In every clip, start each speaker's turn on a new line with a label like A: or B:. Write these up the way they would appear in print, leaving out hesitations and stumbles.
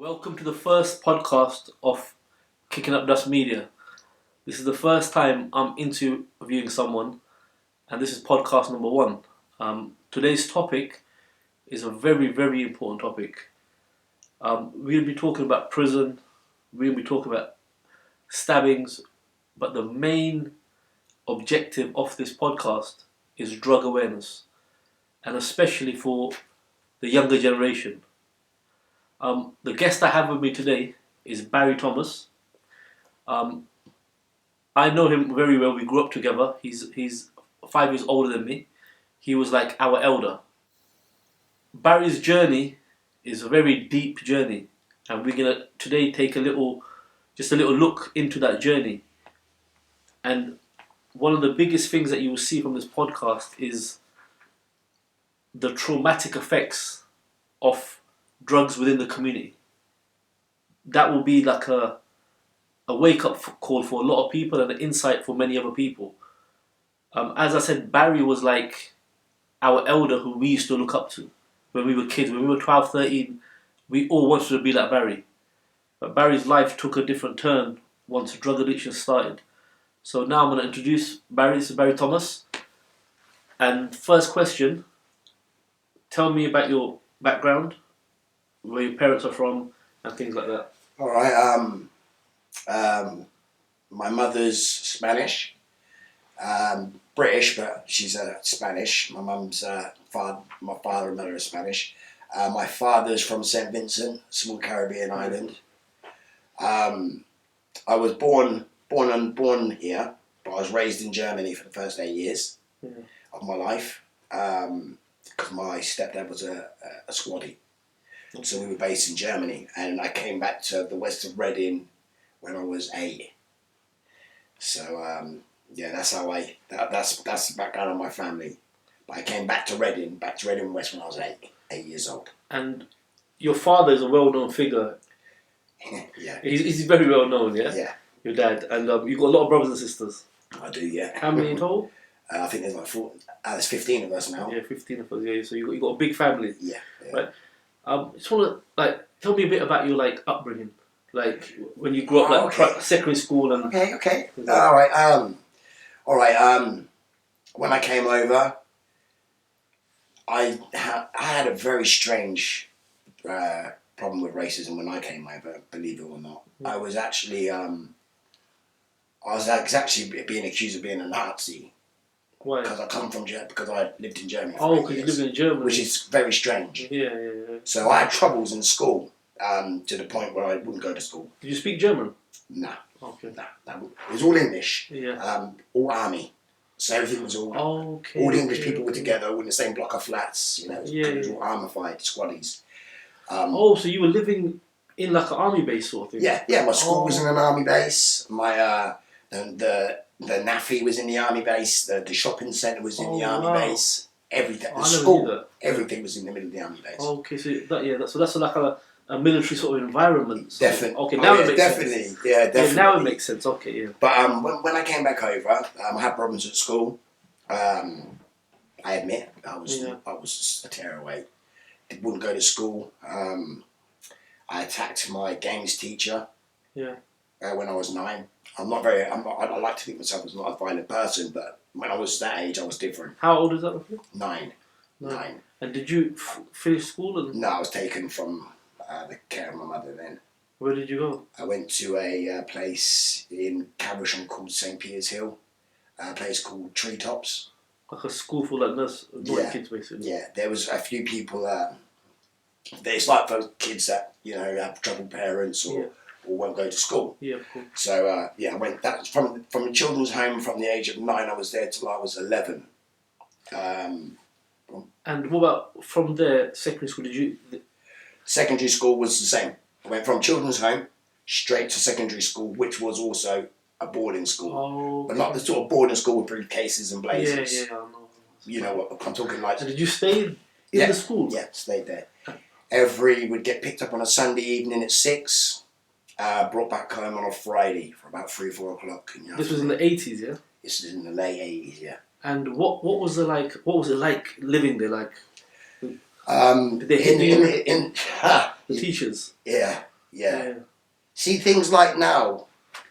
A: Welcome to the first podcast of Kicking Up Dust Media. This is the first time I'm interviewing someone, and this is podcast number one. Today's topic is a very, very important topic. We'll be talking about prison, we'll be talking about stabbings, but the main objective of this podcast is drug awareness, and especially for the younger generation. The guest I have with me today is Barry Thomas. I know him very well. We grew up together. He's 5 years older than me. He was like our elder. Barry's journey is a very deep journey, and we're gonna today take a little look into that journey. And one of the biggest things that you will see from this podcast is the traumatic effects of drugs within the community. That will be like a wake-up call for a lot of people and an insight for many other people. As I said, Barry was like our elder who we used to look up to when we were kids. When we were 12, 13, we all wanted to be like Barry. But Barry's life took a different turn once drug addiction started. So now I'm going to introduce Barry. This is Barry Thomas. And first question, tell me about your background, where your parents are from, and things like that.
B: All right. My mother's Spanish, British, but she's Spanish. My mum's my father and mother are Spanish. My father's from St. Vincent, small Caribbean island. I was born here, but I was raised in Germany for the first 8 years of my life, because my stepdad was a squaddie. So we were based in Germany, and I came back to the west of Reading when I was 8. So that's how that's the background of my family. But I came back to Reading West when I was 8 years old.
A: And your father is a well-known figure.
B: Yeah.
A: He's very well known, yeah?
B: Yeah.
A: Your dad. And you've got a lot of brothers and sisters.
B: I do, yeah.
A: How many in total?
B: I think there's like there's 15 of us now.
A: Yeah, 15 of us, yeah. So you got a big family.
B: Yeah.
A: Right? Just want to tell me a bit about your upbringing, when you grew up, secondary school and.
B: Okay. All right. When I came over, I had a very strange problem with racism when I came over. Believe it or not, I was actually being accused of being a Nazi.
A: Why?
B: Because I come from because I lived in Germany.
A: Oh, because you lived in Germany,
B: which is very strange.
A: Yeah.
B: So I had troubles in school, to the point where I wouldn't go to school.
A: Did you speak German?
B: No.
A: Okay.
B: No. It was all English.
A: Yeah.
B: All army. So everything was all.
A: Okay.
B: All the English people were together in the same block of flats. It was all armified squaddies.
A: So you were living in like an army base sort of thing?
B: Yeah. My school was in an army base. My the NAFI was in the army base. The shopping centre was in the army base. Everything. The school. Everything was in the middle of the army base.
A: Okay, so that's like a military sort of environment. So.
B: Definitely.
A: Okay, now it makes
B: definitely.
A: sense.
B: Yeah, definitely.
A: Yeah, now it makes sense. Okay, yeah.
B: But when I came back over, I had problems at school. I admit I was just a tearaway. Wouldn't go to school. I attacked my games teacher.
A: Yeah.
B: When I was 9. I like to think myself as not a violent person, but when I was that age, I was different.
A: How old is that roughly?
B: 9.
A: And did you finish school?
B: No, I was taken from the care of my mother then.
A: Where did you go?
B: I went to a place in Caversham called St. Peter's Hill, a place called Treetops.
A: Like a school for nurse kids, basically.
B: Yeah, there was a few people it's like for kids that have troubled parents or won't go to school.
A: Yeah, of course.
B: So I went. That was from the children's home from the age of 9. I was there till I was 11.
A: And what about from there, secondary school?
B: Secondary school was the same. I went from children's home straight to secondary school, which was also a boarding school.
A: Oh, okay.
B: But not the sort of boarding school with briefcases and blazers.
A: Yeah, I know.
B: You know what I'm talking like.
A: So did you stay in the school?
B: Yeah, stayed there. Would get picked up on a Sunday evening at 6. Brought back home on a Friday for about 3 or 4 o'clock.
A: This was in the 80s, yeah?
B: This is in the late 80s, yeah.
A: And what was it like? What was it like living there? Did they hit
B: the
A: teachers?
B: Yeah. Yeah. See, things like now,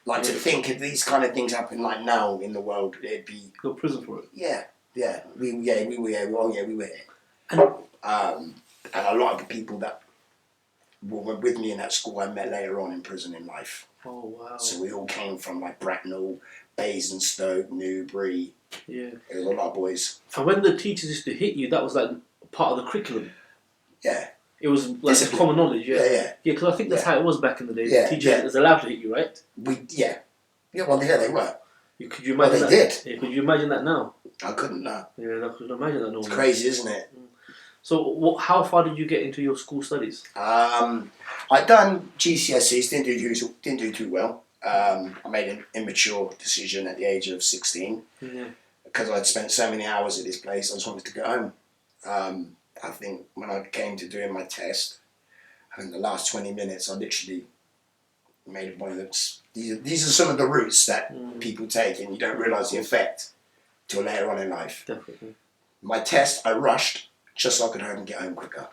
B: like to think if these kind of things happen like now in the world, it'd be
A: Go to prison for it.
B: we were here. And a lot of the people that were with me in that school I met later on in prison in life.
A: Oh wow!
B: So we all came from like Bracknell, Basingstoke, Newbury.
A: Yeah.
B: There was a lot of boys.
A: And when the teachers used to hit you, that was like part of the curriculum.
B: Yeah.
A: It was like common knowledge. Yeah.
B: Yeah.
A: Because I think that's how it was back in the day.
B: Yeah,
A: The teacher was allowed to hit you, right?
B: Yeah, well, they were.
A: Could you imagine
B: they
A: that?
B: did.
A: Yeah, could you imagine that now?
B: I couldn't, no.
A: Yeah, I could imagine that normally.
B: It's crazy, isn't it?
A: So, how far did you get into your school studies?
B: I'd done GCSEs, didn't do too well. I made an immature decision at the age of 16 because I'd spent so many hours at this place. I just wanted to go home. I think when I came to doing my test, I think the last 20 minutes I literally made one of those. These are some of the routes that people take, and you don't realise the effect till later on in life.
A: Definitely.
B: My test, I rushed just so I could get home quicker.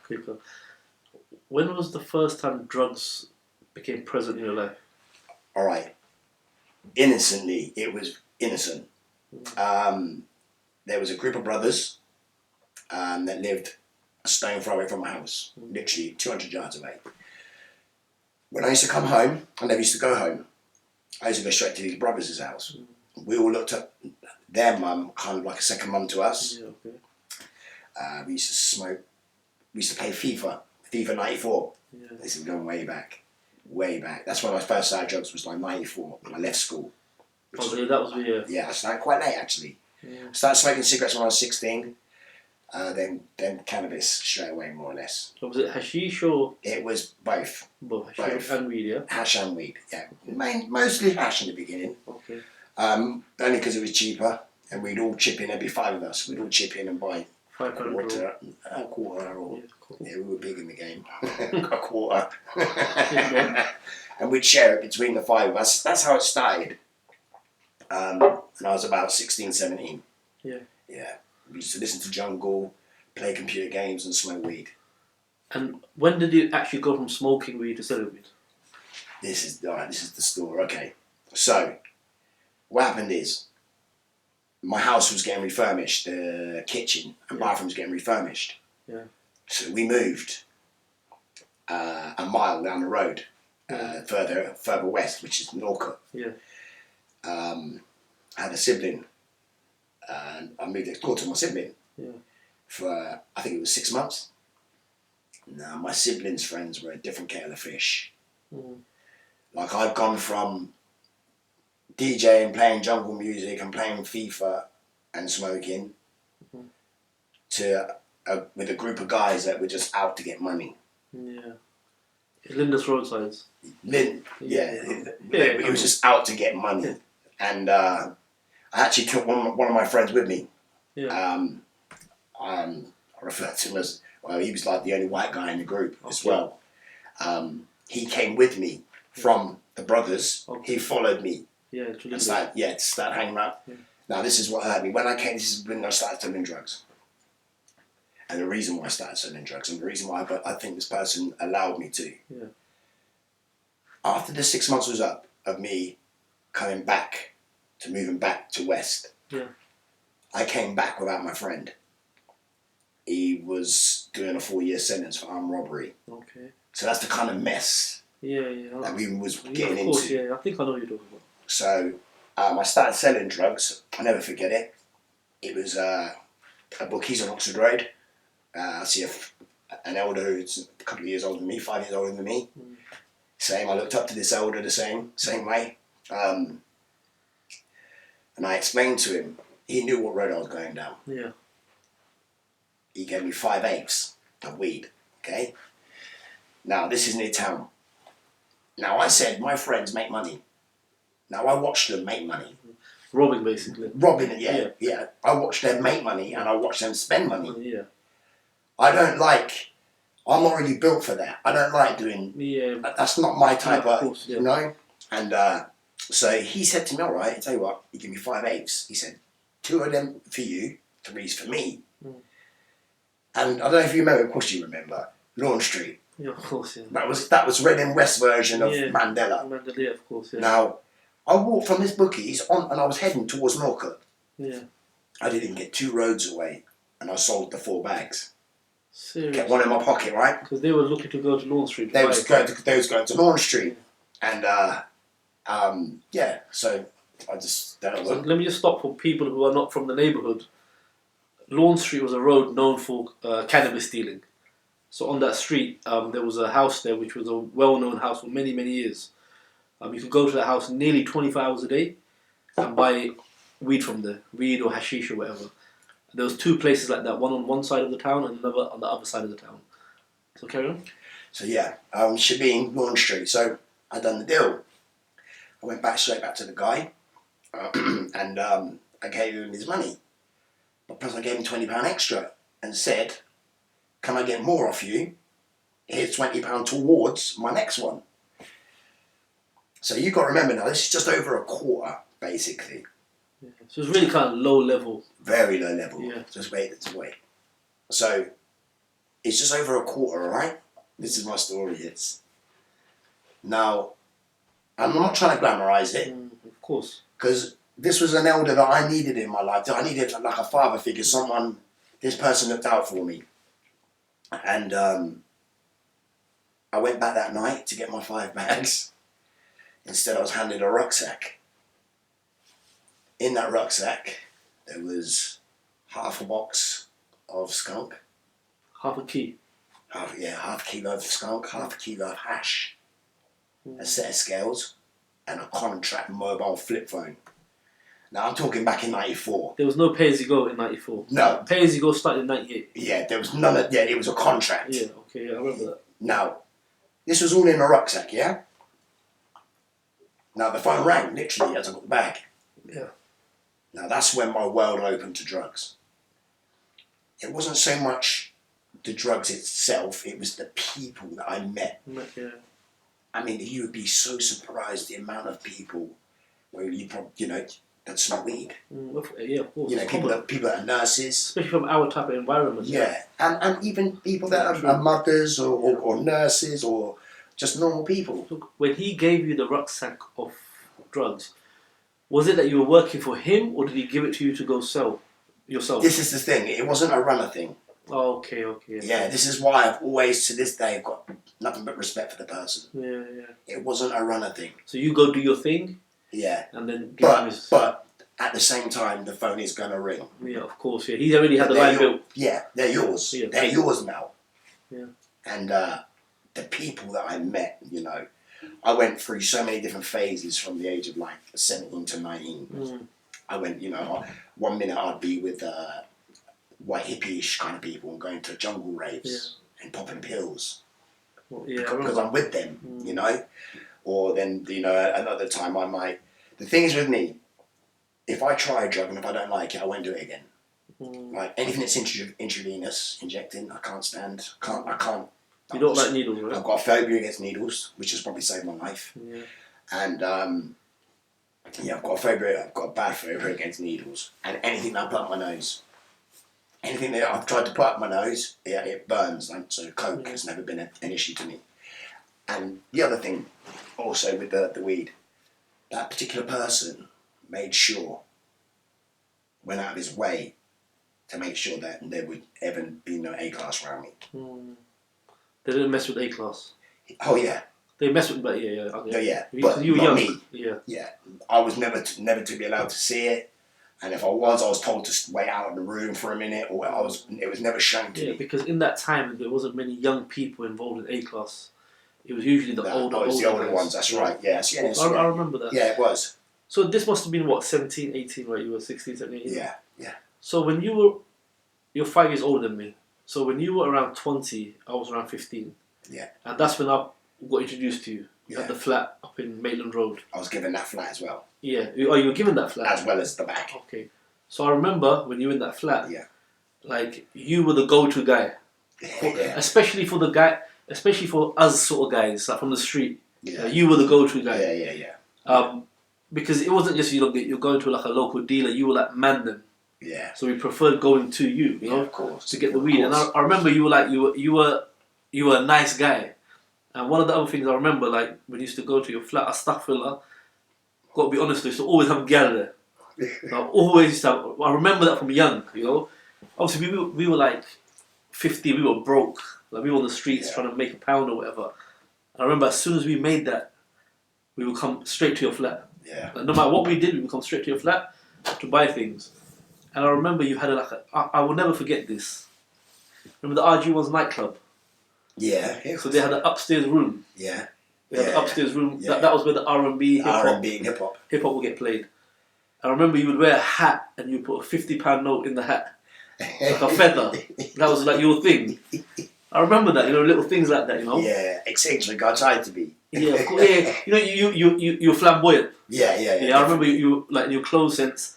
A: When was the first time drugs became present in your life?
B: All right. Innocently, it was innocent. There was a group of brothers that lived a stone throw away from my house, literally 200 yards away. When I used to come home, I never used to go home. I used to go straight to these brothers' house. We all looked at their mum, kind of like a second mum to us.
A: Yeah, okay.
B: We used to smoke. We used to play FIFA 94.
A: Yeah.
B: This is going way back. That's when I first started drugs, was like 94. I left school.
A: That was the year.
B: Yeah, I started quite late actually.
A: Yeah.
B: I started smoking cigarettes when I was 16. Then cannabis straight away, more or less.
A: So was it hashish or?
B: It was both.
A: Both hashish and weed, yeah?
B: Hash and weed, yeah. Mostly hash in the beginning.
A: Okay.
B: Only because it was cheaper, and we'd all chip in. There'd be 5 of us. We'd all chip in and buy a quarter, or yeah, we were big in the game. A quarter, and we'd share it between the 5 of us. That's how it started. And I was about 16, 17.
A: Yeah.
B: Yeah. We used to listen to Jungle, play computer games, and smoke weed.
A: And when did you actually go from smoking weed to selling weed?
B: This is the story. Okay. So, what happened is, my house was getting refurbished. The kitchen and bathroom was getting refurbished.
A: Yeah.
B: So we moved a mile down the road, further west, which is Norfolk.
A: Yeah.
B: I had a sibling. And I moved next door to my sibling for, I think it was 6 months. Now, my siblings' friends were a different kettle of fish. Like, I've gone from DJing, playing jungle music and playing FIFA and smoking to with a group of guys that were just out to get money.
A: Yeah. Linda's roadsides.
B: It was just out to get money. And I actually took one of my friends with me.
A: Yeah.
B: I refer to him as, well, he was like the only white guy in the group as well. He came with me from the brothers. He followed me.
A: Yeah,
B: and to start hanging out. Yeah. Now, this is what hurt me. When I came, this is when I started selling drugs. And the reason why I started selling drugs, and the reason why I think this person allowed me to.
A: Yeah.
B: After the 6 months was up of me coming back, to moving back to West, I came back without my friend. He was doing a 4-year sentence for armed robbery.
A: Okay.
B: So that's the kind of mess that we was getting into.
A: Yeah, I think I know what you're talking about.
B: So I started selling drugs. I'll never forget it. It was a bookies on Oxford Road. I see an elder who's a couple of years older than me, 5 years older than me. Same, I looked up to this elder the same way. And I explained to him, he knew what road I was going down.
A: Yeah.
B: He gave me 5 apes of weed, okay? Now, this is near town. Now, I said, my friends make money. Now, I watched them make money.
A: Robbing, basically.
B: Robbing, yeah. I watched them make money and I watched them spend money.
A: Yeah.
B: I'm not really built for that. I don't like doing, that's not my type of, you know? And so he said to me, all right, I tell you what, he gave me 5 apes. He said, 2 of them for you, 3's for me. And I don't know if you remember, of course you remember, Lawn Street.
A: Yeah, of course, yeah.
B: That was Reading West version of
A: Yeah.
B: Mandela.
A: Mandela, of course, yeah.
B: Now, I walked from this bookies on, and I was heading towards Norfolk.
A: Yeah.
B: I didn't get 2 roads away, and I sold the 4 bags.
A: Seriously.
B: Kept one in my pocket, right?
A: Because they were looking to go to Lawn Street.
B: They was going to Lawn Street, and so I just don't know.
A: So let me just stop for people who are not from the neighbourhood. Lawn Street was a road known for cannabis dealing. So on that street, there was a house there which was a well-known house for many, many years. You could go to that house nearly 24 hours a day and buy weed from there, weed or hashish or whatever. There was 2 places like that, one on one side of the town and another on the other side of the town. So carry on.
B: So yeah, Shabeen, Lawn Street. So I done the deal. I went straight back to the guy, and I gave him his money. But plus I gave him £20 extra and said, "Can I get more off you? Here's £20 towards my next one." So you got to remember now, this is just over a quarter, basically.
A: Yeah. So it's really kind of low level.
B: Very low level.
A: Yeah.
B: Just wait. So it's just over a quarter, all right? This is my story. Now, I'm not trying to glamorise it.
A: Of course.
B: Because this was an elder that I needed in my life. I needed like a father figure, someone, this person looked out for me. And I went back that night to get my 5 bags. Instead, I was handed a rucksack. In that rucksack, there was half a box of skunk.
A: Half a key.
B: Half a kilo of skunk, half a kilo of hash, a set of scales, and a contract mobile flip phone. Now, I'm talking back in 94.
A: There was no pay-as-you-go in 94.
B: No.
A: Pay-as-you-go started in 98.
B: Yeah, there was none of... Yeah, it was a contract.
A: Yeah, okay, yeah, I remember that.
B: Now, this was all in a rucksack, yeah? Now, the phone rang, literally, as I got the bag.
A: Yeah.
B: Now, that's when my world opened to drugs. It wasn't so much the drugs itself, it was the people that I met.
A: Yeah.
B: I mean, you would be so surprised the amount of people where that smoke weed.
A: Yeah, of course.
B: People that are nurses.
A: Especially from our type of environment.
B: Yeah, and even people that are mothers or nurses or just normal people.
A: Look, when he gave you the rucksack of drugs, was it that you were working for him or did he give it to you to go sell yourself?
B: This is the thing, it wasn't a runner thing.
A: Oh, okay.
B: Yeah, this is why I've always, to this day, got nothing but respect for the person.
A: Yeah.
B: It wasn't a runner thing.
A: So you go do your thing?
B: Yeah.
A: And then...
B: But at the same time, the phone is going to ring.
A: Yeah, of course, yeah. He's already had the line built.
B: Yeah, they're yours.
A: Yeah.
B: They're yours now.
A: Yeah.
B: And the people that I met, I went through so many different phases from the age of like 17 to 19. I went, 1 minute I'd be with white hippie-ish kind of people and going to jungle raves and popping pills.
A: Well, yeah,
B: because I'm with them, Or then, another time I might... The thing is with me, if I try a drug and if I don't like it, I won't do it again. Like anything that's intravenous, injecting, I can't stand. I can't.
A: You don't like needles, right?
B: I've got a phobia against needles, which has probably saved my life.
A: Yeah.
B: And I've got a phobia. I've got a bad phobia against needles and anything that I put up my nose. Anything that I've tried to put up my nose, it burns. So coke has never been an issue to me. And the other thing, also with the weed, that particular person made sure, went out of his way to make sure that there would ever be no A-class around me.
A: They didn't mess with A-class.
B: Oh yeah.
A: They messed with, but yeah.
B: But
A: you were
B: not
A: young.
B: me. Yeah. I was never to be allowed to see it, and if I was told to wait out in the room for a minute, or it was never shown to me.
A: Yeah, because in that time there wasn't many young people involved in A-class. It was usually the older
B: ones. That's right. Yes. Yeah,
A: I remember that.
B: Yeah, it was.
A: So this must have been what, 17, 18, right? You were 16, 17, 18?
B: Yeah.
A: So when you're 5 years older than me. So when you were around 20, I was around 15.
B: Yeah.
A: And that's when I got introduced to you at the flat up in Maitland Road.
B: I was given that flat as well.
A: Yeah. Oh, you were given that flat?
B: As well as the back.
A: Okay. So I remember when you were in that flat,
B: like
A: you were the go-to guy.
B: Yeah.
A: Especially for us sort of guys, like from the street.
B: Yeah.
A: You were the go-to guy.
B: Yeah.
A: Because it wasn't just you're going to like a local dealer, you were like man them.
B: Yeah.
A: So we preferred going to you,
B: of course,
A: to get the weed. And I remember you were you were a nice guy. And one of the other things I remember, like when you used to go to your flat, astaghfirullah, got to be honest, I used to always have a gal there. I always used to have, I remember that from young, you know. Obviously, we were like 50, we were broke. Like we were on the streets trying to make a pound or whatever. I remember as soon as we made that, we would come straight to your flat.
B: Yeah.
A: Like, no matter what we did, we would come straight to your flat to buy things. And I remember you had I will never forget this. Remember the RG1's nightclub?
B: Yeah.
A: So they had an upstairs room.
B: Yeah.
A: They had an upstairs room.
B: Yeah.
A: That was where the R&B,
B: hip hop
A: would get played. I remember you would wear a hat and you put a £50 note in the hat. Like a feather. That was like your thing. I remember that, you know, little things like that, you know.
B: Yeah, eccentric. I tried to be.
A: Yeah, of course, yeah. You know, you're flamboyant.
B: Yeah.
A: Yeah, I remember you like in your clothes sense.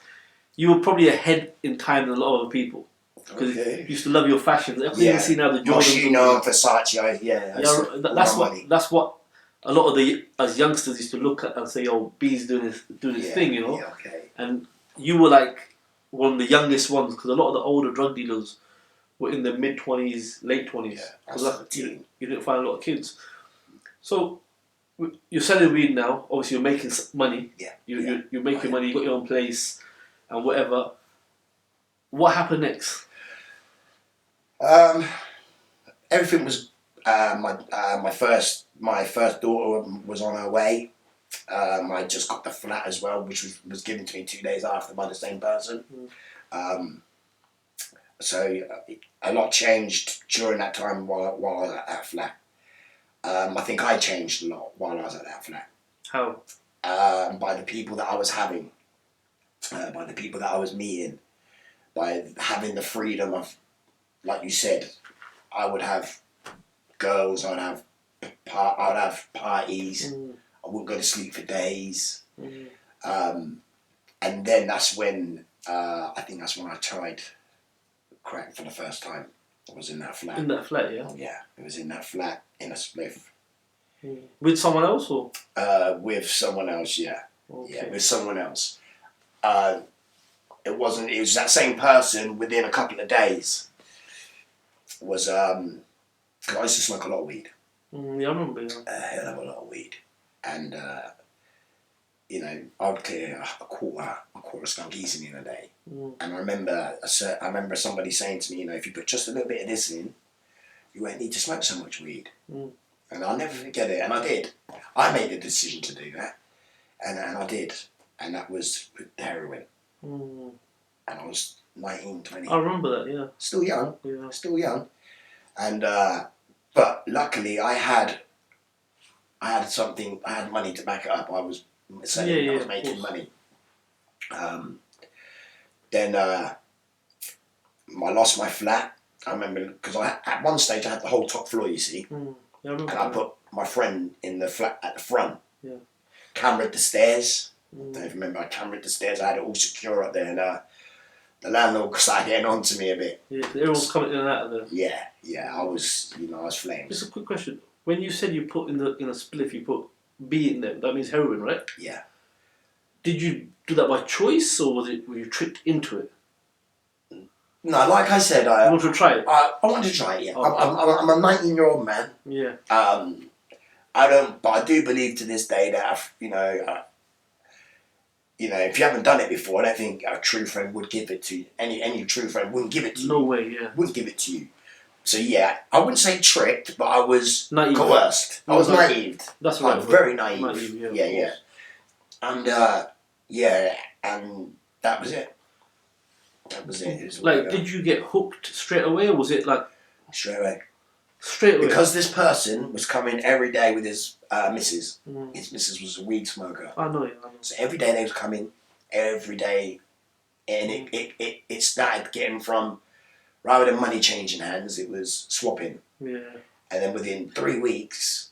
A: You were probably ahead in time than a lot of other people because you used to love your fashions. I couldn't even see now the Jordans.
B: Versace.
A: That's what a lot of the as youngsters used to look at and say, "Oh, B's doing his thing," you know.
B: Yeah, okay.
A: And you were like one of the youngest ones because a lot of the older drug dealers were in their mid-20s, late 20s.
B: Yeah,
A: you didn't find a lot of kids. So you're selling weed now. Obviously, you're making money.
B: Yeah.
A: You're making money. You got your own place and whatever. What happened next?
B: Everything was my first daughter was on her way. I just got the flat as well, which was given to me 2 days after by the same person. So a lot changed during that time while I was at that flat. I think I changed a lot while I was at that flat.
A: How?
B: By the people that I was having, by the people that I was meeting, by having the freedom of, like you said, I would have girls, I'd have parties, I wouldn't go to sleep for days. And then that's when, I think that's when I tried crack for the first time. I was in that flat.
A: In that flat, yeah?
B: Yeah, it was in that flat, in a spliff.
A: With someone else, or?
B: With someone else, yeah.
A: Okay.
B: Yeah, with someone else. It was that same person within a couple of days. Was, cause I used to smoke a lot of weed.
A: Yeah, I remember, yeah.
B: A hell of a lot of weed. And, you know, I would clear a quarter of skunk easily in a day. And I remember somebody saying to me, you know, if you put just a little bit of this in, you won't need to smoke so much weed. And I'll never forget it. And I did. I made the decision to do that. And I did. And that was with heroin. And I was 19, 20.
A: I remember that, yeah.
B: Still young.
A: Yeah.
B: Still young. And, but luckily I had money to back it up. I was selling, I was making money. Then I lost my flat. I remember, because at one stage I had the whole top floor, you see.
A: Yeah, I remember
B: and I put my friend in the flat at the front.
A: Yeah.
B: Cameraed the stairs. I don't remember, I cameraed the stairs. I had it all secure up there. And the landlord started getting on to me a bit.
A: Yeah, everyone's coming in and out of there.
B: Yeah, I was flames.
A: Just a quick question. When you said you put in a spliff, you put B in there, that means heroin, right?
B: Yeah.
A: Did you do that by choice, or were you tricked into it?
B: No, like I said,
A: You want to try it?
B: I wanted to try it, yeah. I'm a 19-year-old man.
A: Yeah.
B: But I do believe to this day that, you know, if you haven't done it before, I don't think a true friend would give it to you. Any true friend wouldn't give it to you.
A: No way, yeah.
B: Wouldn't give it to you. So yeah, I wouldn't say tricked, but I was
A: naive.
B: Coerced. I was naive.
A: That's right.
B: I'm very naive.
A: Yeah.
B: And and that was it. That was it. It was
A: like, did you get hooked straight away, or was it like
B: straight away?
A: Straight away.
B: Because this person was coming every day with his missus. His missus was a weed smoker.
A: I know.
B: So every day they was coming, every day, and it started getting from, rather than money changing hands, it was swapping.
A: Yeah.
B: And then within 3 weeks,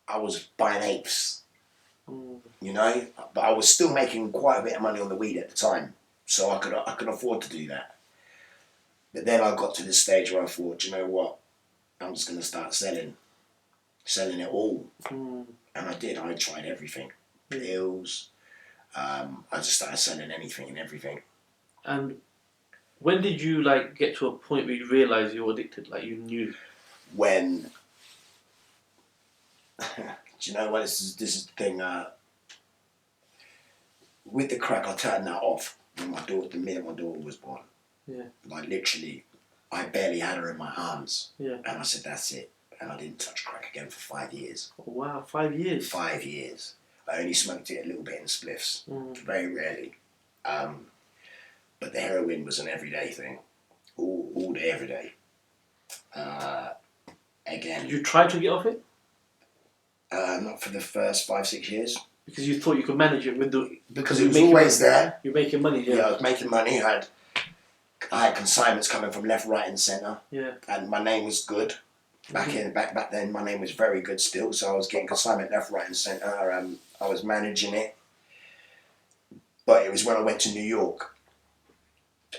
B: I was buying apes. You know, but I was still making quite a bit of money on the weed at the time, so I could afford to do that. But then I got to this stage where I thought, you know what, I'm just going to start selling it all. And I did. I tried everything, pills. I just started selling anything and everything.
A: And when did you get to a point where you realised you were addicted? Like you knew?
B: When Do you know what? This is the thing. With the crack, I turned that off when the minute my daughter was born.
A: Yeah.
B: Like literally, I barely had her in my arms.
A: Yeah.
B: And I said, that's it. And I didn't touch crack again for 5 years.
A: Oh, wow, 5 years.
B: 5 years. I only smoked it a little bit in spliffs, very rarely. But the heroin was an everyday thing, all day, every day. Again.
A: Did you try to get off it?
B: Not for the first 5-6 years.
A: Because you thought you could manage it with the...
B: Because it was always there.
A: You're making money,
B: Yeah, I was making money. I had consignments coming from left, right and centre.
A: Yeah. And
B: my name was good. Back then, my name was very good still. So I was getting consignment left, right and centre. I was managing it. But it was when I went to New York.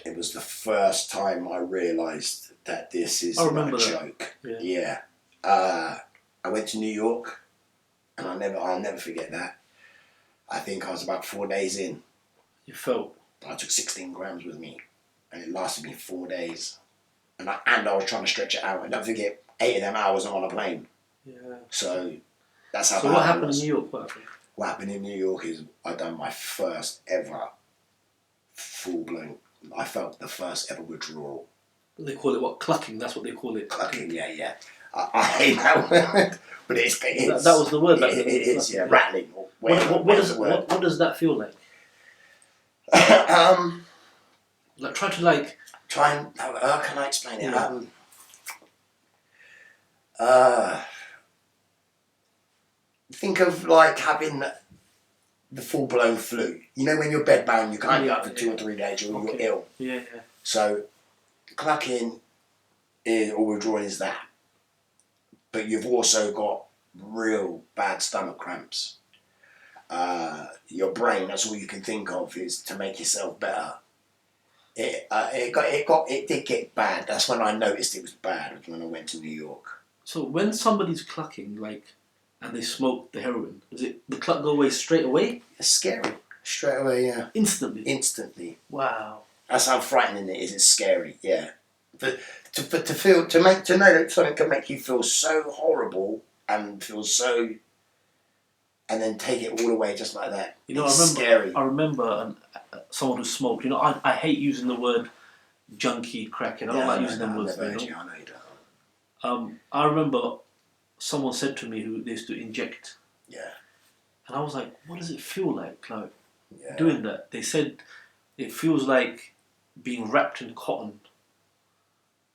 B: It was the first time I realised that this is not a joke. Yeah. I went to New York, and I'll never forget that. I think I was about 4 days in.
A: You felt?
B: I took 16 grams with me, and it lasted me 4 days. And I was trying to stretch it out. And don't forget, 8 of them hours I'm on a plane.
A: Yeah.
B: So that's how.
A: So what happened in New York?
B: What happened in New York is I done my first ever full-blown. I felt the first ever withdrawal.
A: They call it what? Clucking. That's what they call it.
B: Clucking. Yeah. I hate that word, but it's
A: that was the word.
B: It is. Yeah, rattling.
A: What does that feel like? Like try to like.
B: Try and how can I explain it? Think of like having the full-blown flu. You know when you're bedbound, you can't get up for 2 or 3 days, or you're ill.
A: Yeah.
B: So, clucking or withdrawal is that. But you've also got real bad stomach cramps. Your brain, that's all you can think of is to make yourself better. It did get bad. That's when I noticed it was bad, when I went to New York.
A: So when somebody's clucking, like, and they smoke the heroin, does the cluck go away straight away?
B: It's scary. Straight away, yeah.
A: Instantly. Wow.
B: That's how frightening it is. It's scary, yeah. But to know that something can make you feel so horrible and feel so, and then take it all away just like that.
A: You know,
B: scary.
A: I remember someone who smoked. You know, I hate using the word junkie, crackhead. I don't like using them words.
B: I know you don't.
A: I remember someone said to me who they used to inject.
B: Yeah.
A: And I was like, what does it feel like doing that? They said it feels like being wrapped in cotton.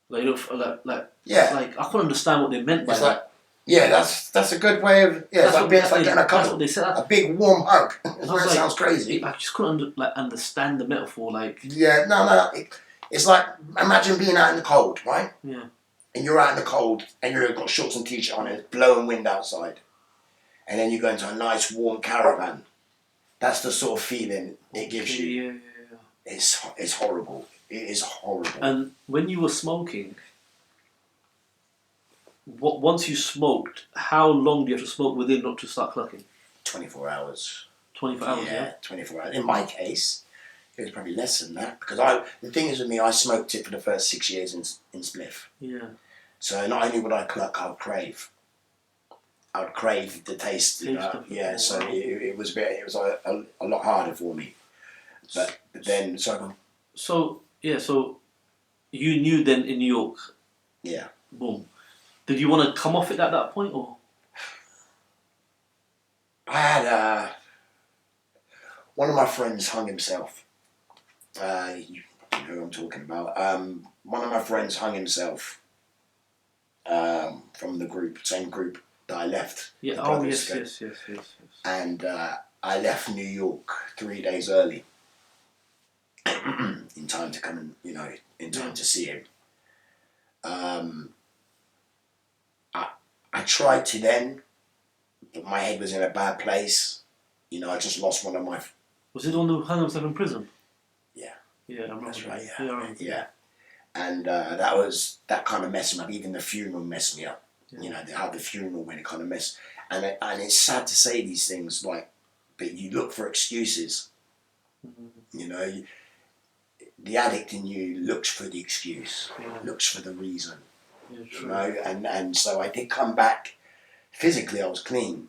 A: Like, you know, like I couldn't understand what they meant by that.
B: Yeah, that's a good way of it's like getting a cuddle.
A: That's what they said.
B: A big warm hug. That sounds crazy.
A: I just couldn't understand the metaphor. Like
B: no. It's like imagine being out in the cold, right?
A: Yeah.
B: And you're out in the cold, and you've got shorts and t-shirt on. It's blowing wind outside, and then you go into a nice warm caravan. That's the sort of feeling it gives you.
A: Yeah.
B: It's horrible. It is horrible.
A: And when you were smoking, once you smoked, how long do you have to smoke within not to start clucking?
B: 24 hours.
A: 24 hours,
B: yeah? 24 hours. In my case, it was probably less than that. Because the thing is with me, I smoked it for the first 6 years in spliff.
A: Yeah.
B: So not only would I cluck, I would crave. I would crave the taste. Yeah, so it was a lot harder for me. But then,
A: So you knew then in New York.
B: Yeah.
A: Boom. Did you want to come off it at that point, or?
B: I had one of my friends hung himself. You know who I'm talking about. One of my friends hung himself from the same group that I left.
A: Yeah. Oh, yes.
B: And I left New York 3 days early, in time to come and in time to see him. I tried to then, but my head was in a bad place. I just lost one of my...
A: Was it the one who hung himself in prison?
B: Yeah.
A: Yeah, I remember.
B: That's right,
A: yeah.
B: And that kind of messed me up. Even the funeral messed me up.
A: Yeah.
B: How the funeral went, it kind of messed... And it's sad to say these things, but you look for excuses.
A: Mm-hmm.
B: The addict in you looks for the excuse, looks for the reason.
A: Yeah, true.
B: And so I did come back physically I was clean,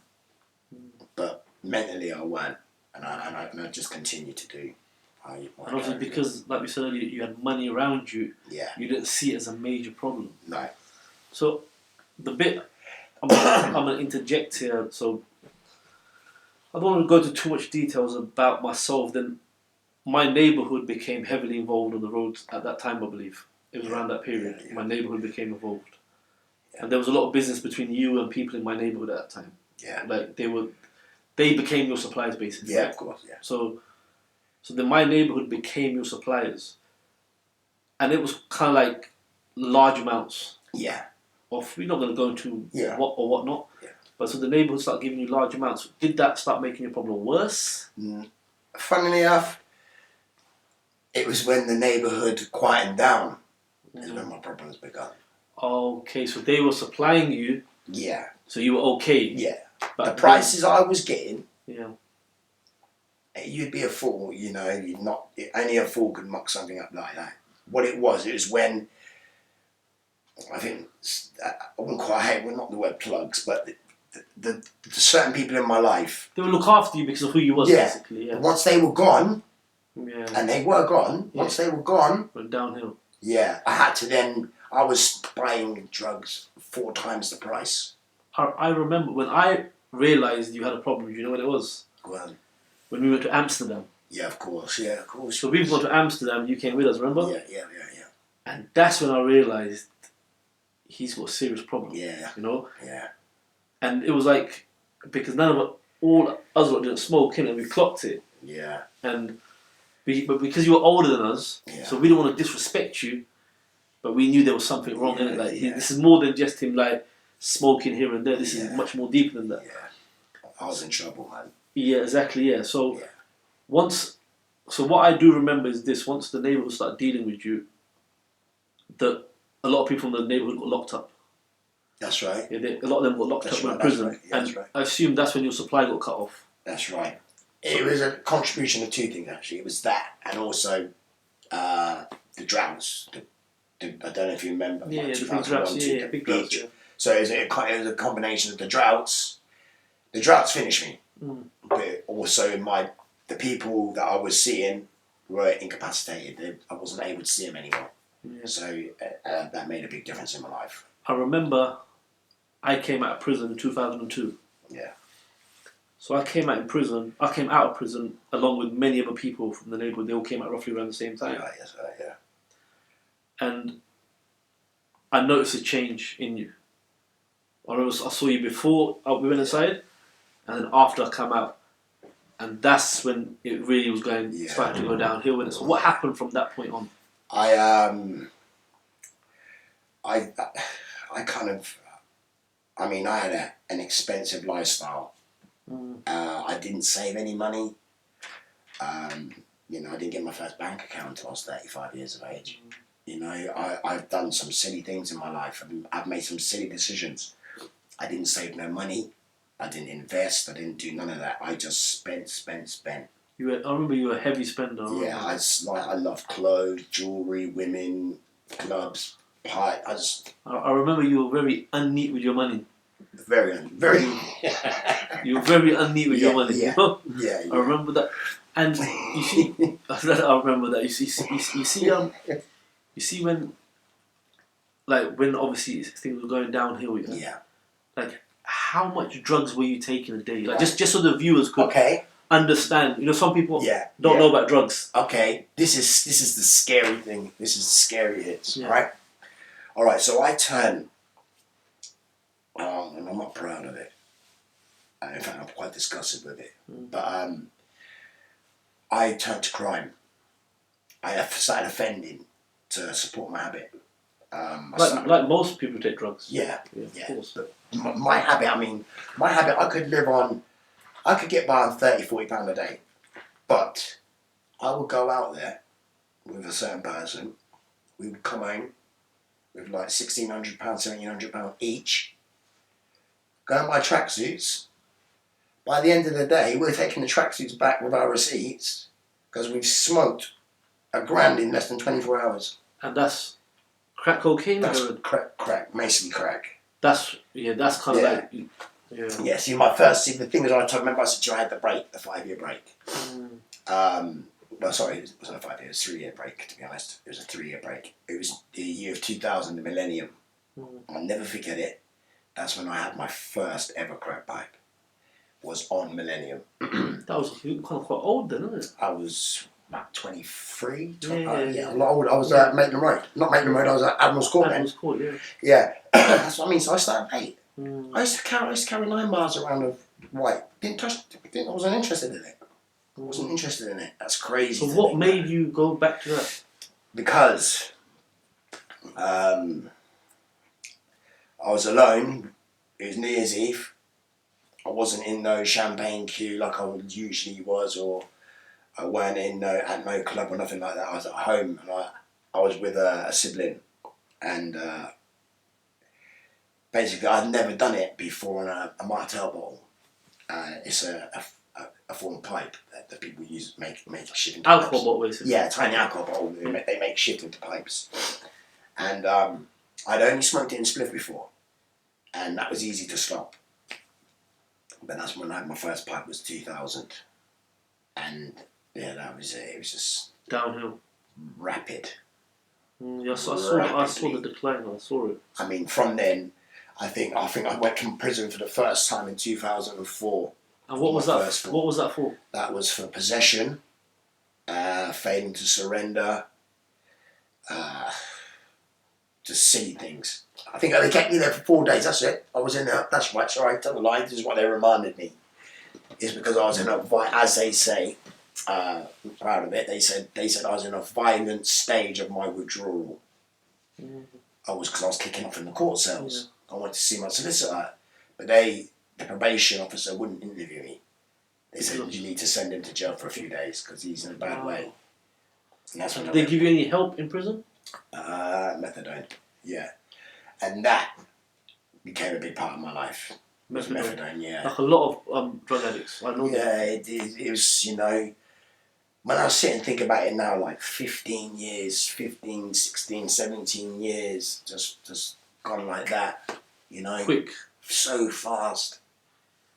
B: but mentally I weren't, and I just continued to do.
A: And also because, like we said earlier, you had money around you.
B: Yeah.
A: You didn't see it as a major problem.
B: No.
A: So, the bit I'm going to interject here. So, I don't want to go into too much details about myself. Then, my neighbourhood became heavily involved on the roads at that time. I believe it was around that period.
B: Yeah.
A: My neighbourhood became involved, and there was a lot of business between you and people in my neighbourhood at that time.
B: Yeah.
A: Like they became your suppliers basically.
B: Yeah,
A: right?
B: of course. Yeah.
A: So then my neighbourhood became your suppliers, and it was kind of like large amounts.
B: Yeah.
A: Of we're not going to go into what or whatnot.
B: Yeah.
A: But so the neighbourhood started giving you large amounts. Did that start making your problem worse?
B: Funnily enough, it was when the neighbourhood quietened down is when my problems began.
A: Okay, so they were supplying you.
B: Yeah.
A: So you were okay.
B: Yeah.
A: But
B: the prices I was getting.
A: Yeah.
B: You'd be a fool, only a fool could muck something up like that. What it was when, I think, I wouldn't quite hate, well, not the word plugs, but the certain people in my life.
A: They would look after you because of who you was, basically, yeah.
B: Once they were gone, and they were gone, once they were gone.
A: Went downhill.
B: Yeah, I was buying drugs 4 times the price.
A: I remember when I realised you had a problem, you know what it was?
B: Go on.
A: When we went to Amsterdam.
B: Yeah, of course. Yeah, of course.
A: So we went to Amsterdam. You came with us, remember?
B: Yeah.
A: And that's when I realised he's got a serious problem.
B: Yeah.
A: You know.
B: Yeah.
A: And it was like because all us didn't smoke, and we clocked it.
B: Yeah.
A: But because you were older than us, so we didn't want to disrespect you, but we knew there was something wrong in it. Like this is more than just him like smoking here and there. This is much more deeper than that.
B: Yeah. I was in trouble, man.
A: Yeah, exactly. Yeah. So what I do remember is this: once the neighbourhood started dealing with you, that a lot of people from the neighbourhood got locked up.
B: That's right.
A: Yeah, a lot of them got locked up in prison,
B: right. Yeah,
A: and I assume that's when your supply got cut off.
B: That's right. It was a contribution of 2 things actually. It was that, and also the droughts. I don't know if you remember.
A: Yeah, the big droughts. Yeah, big droughts. Yeah.
B: So it was a combination of the droughts. The droughts finished me, but also the people that I was seeing were incapacitated. I wasn't able to see them anymore. Yeah. So that made a big difference in my life.
A: I remember I came out of prison in 2002.
B: Yeah.
A: So I came out of prison along with many other people from the neighbourhood. They all came out roughly around the same time.
B: Right, yes, right, yeah.
A: And I noticed a change in you. I saw you before we went inside, and then after I come out, and that's when it really was starting to go downhill. And so, what happened from that point on?
B: I had an expensive lifestyle. I didn't save any money. I didn't get my first bank account until I was 35 years of age. I've done some silly things in my life. I've made some silly decisions. I didn't save no money. I didn't invest. I didn't do none of that. I just spent. I
A: remember you were a heavy spender.
B: Yeah, I love clothes, jewellery, women, clubs, pie.
A: I remember you were very unneat with your money.
B: Very.
A: You were very unneat with your money.
B: Yeah.
A: You know?
B: Yeah.
A: I remember that. And you see, I remember that. You see when obviously things were going downhill.
B: Yeah.
A: Like, how much drugs were you taking a day? Like, just so the viewers could understand. Some people don't know about drugs.
B: Okay, this is the scary thing. This is the scary hits, right? All right, so I turn, and I'm not proud of it. In fact, I'm quite disgusted with it. But I turned to crime. I started offending to support my habit.
A: Like most people take drugs.
B: Yeah.
A: Of course.
B: But my habit, I could get by on £30-40 a day. But I would go out there with a certain person. We would come home with like £1,600, £1,700 each. Go and buy tracksuits. By the end of the day, we're taking the tracksuits back with our receipts because we've smoked £1,000 in less than 24 hours.
A: And that's crack cocaine?
B: That's crack, basically crack.
A: That's kind of like Yeah.
B: See, the thing is, I remember I said to you, I had the 5-year break. No, sorry, it wasn't a 5 year, it was a 3-year break, to be honest. It was a 3-year break. It was the year of 2000, the millennium. I'll never forget it. That's when I had my first ever crack pipe. Was on millennium.
A: That was kind of quite old then, isn't it?
B: I was about 23.
A: Yeah.
B: A lot older. I was at Maitland Road. Not Maitland Road, I was at Admiral's Court then.
A: Admiral's Court, yeah.
B: Yeah. That's what I mean. So I started late. I used to carry 9 bars around of white. I wasn't interested in it. That's crazy.
A: So what made you go back to that?
B: Because I was alone. It was New Year's Eve. I wasn't in no champagne queue like I usually was, or I weren't at no club or nothing like that. I was at home, and I was with a sibling, and basically I'd never done it before on a martell bottle. It's a form of pipe that people use make shit into
A: Alcohol
B: pipes.
A: bottle, basically.
B: Yeah, a tiny alcohol bottle. They make shit into pipes, and I'd only smoked it in spliff before, and that was easy to stop. But that's when I had my first pipe, was 2000, and that was it. It was just
A: downhill,
B: rapid.
A: Yes, I saw the decline. I saw it.
B: I mean, from then, I think I went from prison for the first time in 2004.
A: And what was that? What was that for?
B: That was for possession, failing to surrender, just silly things. I think they kept me there for 4 days. That's it. I was in there. That's right. Sorry, tell the lie. This is what they reminded me. It's because I was in as they say, I'm proud of it. They said I was in a violent stage of my withdrawal. Because I was kicking off in the court cells. I went to see my solicitor, but the probation officer wouldn't interview me. They said you need to send him to jail for a few days because he's in a bad way. And that's when
A: Did they give you any help in prison?
B: Methadone, yeah. And that became a big part of my life. Methadone, yeah.
A: Like a lot of drug addicts, I know that.
B: Yeah, it was, when I sit and think about it now, like 15 years, 15, 16, 17 years, just gone like that,
A: Quick.
B: So fast.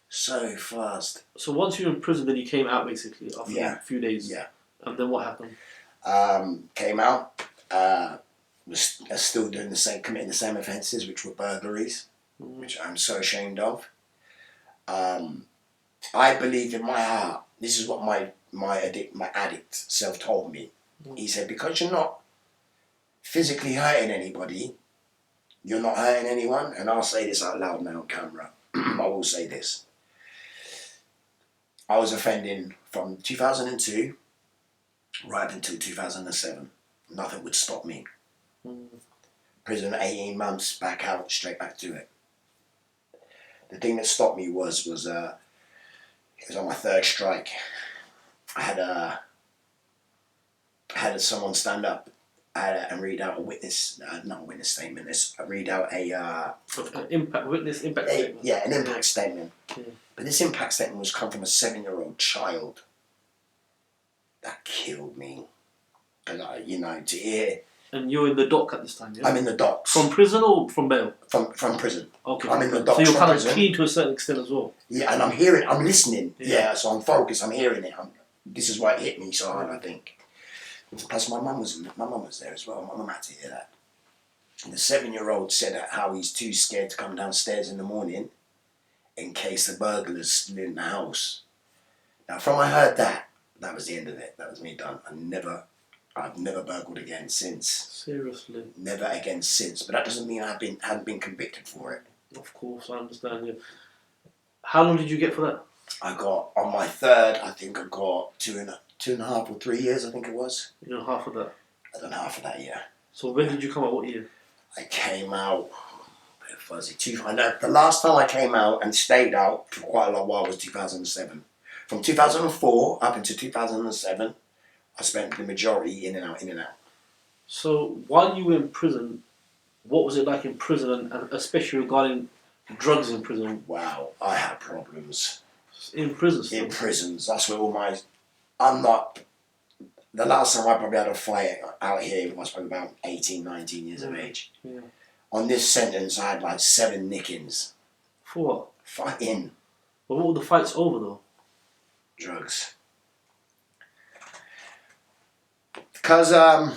B: So fast.
A: So once you were in prison, then you came out basically after a few days.
B: Yeah.
A: And then what happened?
B: Came out, was still doing committing the same offences, which were burglaries, which I'm so ashamed of. I believed in my heart. This is what my addict self told me. He said, because you're not physically hurting anybody, you're not hurting anyone. And I'll say this out loud now on camera. I will say this. I was offending from 2002 right up until 2007. Nothing would stop me. Prison 18 months, back out, straight back to it. The thing that stopped me was it was on my 3rd strike. I had someone stand up and read out a witness, not a witness statement. Read out
A: witness impact statement.
B: Yeah, an impact statement.
A: Yeah.
B: But this impact statement was come from a 7-year-old child. That killed me. And to hear.
A: And you're in the dock at this time, yeah?
B: I'm in the docks.
A: From prison or from bail?
B: From prison.
A: Okay.
B: I'm in the docks.
A: So you're kind of
B: prison.
A: keen to a certain extent as well.
B: Yeah, and I'm listening. Yeah, so I'm focused. I'm hearing it. This is why it hit me so hard, I think. Plus, my mum was there as well. My mum had to hear that. And the 7-year-old said how he's too scared to come downstairs in the morning in case the burglars live in the house. Now, from I heard that was the end of it. That was me done. I've never burgled again since.
A: Seriously?
B: Never again since. But that doesn't mean I hadn't been convicted for it.
A: Of course, I understand. Yeah. How long did you get for that?
B: I got, on my 3rd, I think I got 2.5 or 3 years, I think it was.
A: You know, half of that?
B: I done half of that, yeah.
A: So when did you come out? What year?
B: I came out, a bit fuzzy, I know the last time I came out and stayed out for quite a long while was 2007. From 2004 up until 2007, I spent the majority in and out.
A: So while you were in prison, what was it like in prison, and especially regarding drugs in prison?
B: Wow, I had problems.
A: In prison still?
B: In prisons, that's where the last time I probably had a fight out here was probably about 18, 19 years of age.
A: Yeah.
B: On this sentence, I had like 7 nickings.
A: For what?
B: Fighting.
A: But what were the fights over though?
B: Drugs. Because when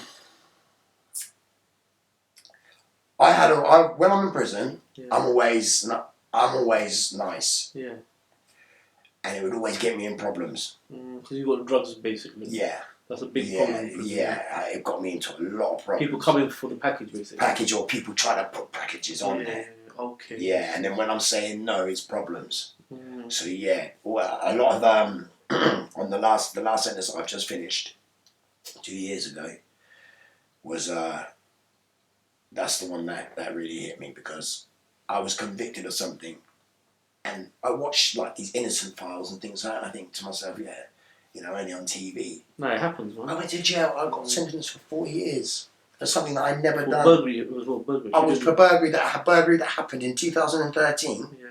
B: I'm in prison,
A: Yeah.
B: I'm always nice,
A: Yeah.
B: and it would always get me in problems.
A: Because you got drugs basically.
B: Yeah.
A: That's a big problem in prison.
B: Yeah. It got me into a lot of problems.
A: People coming for the package basically.
B: Package, or people trying to put packages on there.
A: Okay.
B: Yeah, and then when I'm saying no, it's problems. So yeah, well, a lot of on the last sentence I've just finished 2 years ago was that's the one that really hit me, because I was convicted of something, and I watched like these innocent files and things like that, and I think to myself, yeah, you know, only on TV.
A: No, it happens, man.
B: I went to jail. I got sentenced for 4 years for something that I'd never done.
A: Burglary. It was what, burglary.
B: I was for burglary that happened in 2013.
A: Yeah.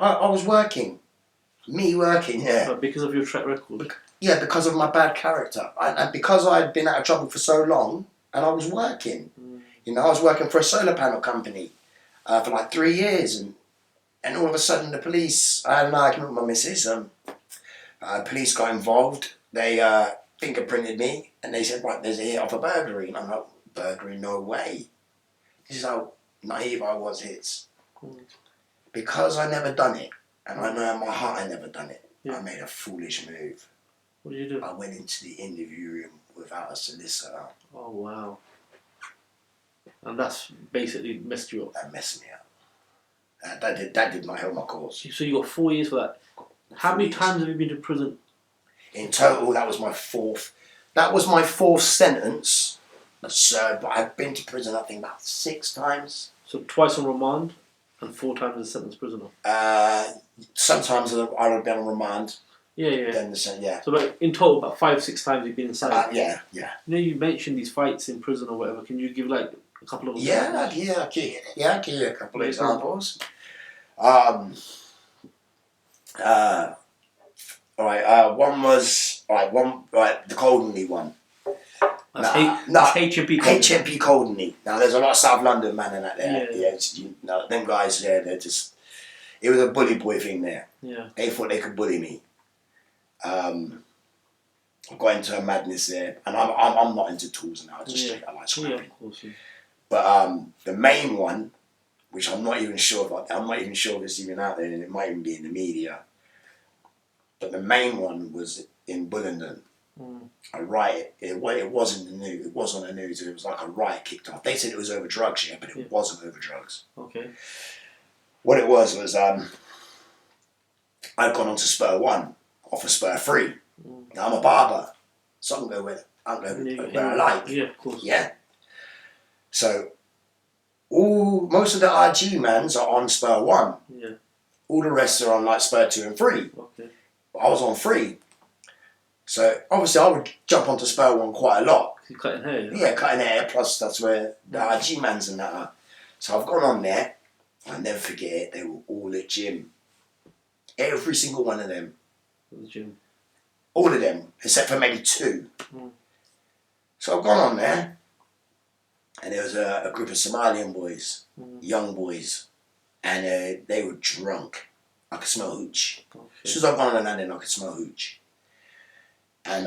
B: I was working. Me working, yeah.
A: But because of your track record.
B: Yeah, because of my bad character. And because I'd been out of trouble for so long, and I was working. You know, I was working for a solar panel company for like 3 years, and all of a sudden the police, I had an argument with my missus, police got involved. They fingerprinted me, and they said, right, there's a hit off a burglary. And I'm like, burglary, no way. This is how naive I was, hits. Because I never done it, and I know in my heart I never done it, I made a foolish move.
A: What did you do?
B: I went into the interview room without a solicitor.
A: Oh, wow. And that's basically messed you up.
B: That messed me up. That did not help my cause.
A: So you got 4 years for that. How many times have you been to prison?
B: In total, that was my fourth. That was my fourth sentence. So, but I've been to prison, I think, about 6 times.
A: So twice on remand and 4 times as a sentence prisoner.
B: Sometimes I've been on remand.
A: Yeah.
B: Then yeah.
A: So in total, about 5-6 times you've been inside.
B: Yeah.
A: You know, you mentioned these fights in prison or whatever. Can you give like a couple of
B: I'll give you a couple of examples. The Coldenly one.
A: That's HMP Coldenly.
B: HMP Coldenly. Now there's a lot of South London man in that there. Yeah, them guys there, they're just. It was a bully boy thing there.
A: Yeah.
B: They thought they could bully me. I got into a madness there, and I'm not into tools now. I like scrapping.
A: Yeah, of course. Yeah.
B: But the main one, which I'm not even sure about, I'm not even sure if it's even out there, and it might even be in the media. But the main one was in Bullingdon. A riot. It was in the news. It was on the news. It was like a riot kicked off. They said it was over drugs, but it wasn't over drugs.
A: Okay.
B: What it was I'd gone on to Spur 1 off of Spur 3. Now I'm a barber, so I can go where I like.
A: Yeah, of course.
B: Yeah. So most of the RG mans are on Spur 1.
A: Yeah.
B: All the rest are on like Spur 2 and 3.
A: Okay.
B: But I was on 3. So obviously I would jump onto Spur 1 quite a lot.
A: You're cutting hair.
B: Yeah, cutting hair, plus that's where the RG mans and that are. So I've gone on there. I'll never forget it. They were all at gym. Every single one of them.
A: At the gym.
B: All of them, except for maybe 2. So I've gone on there, and there was a group of Somalian boys, young boys, and they were drunk. I could smell hooch. Okay. As soon as I've gone on and landed, I could smell hooch. And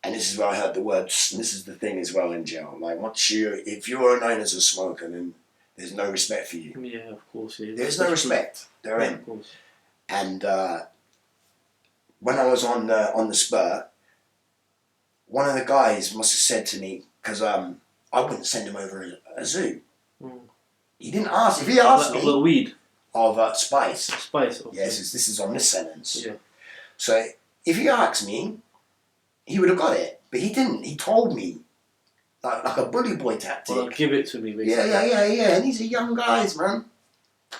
B: this is where I heard the words, and this is the thing as well in jail. Like, if you're known as a smoker, then there's no respect for you.
A: Yeah, of course. Yeah.
B: There's no respect. They're in.
A: Of course.
B: And when I was on the Spur, one of the guys must have said to me, because I wouldn't send him over a zoo. He didn't ask. If he asked me,
A: a little weed
B: of spice.
A: Spice. Okay.
B: Yes, this is on this sentence.
A: Yeah.
B: So if he asked me, he would have got it, but he didn't. He told me, like a bully boy tactic.
A: Well, give it to me, basically.
B: Yeah. And these are young guys, man.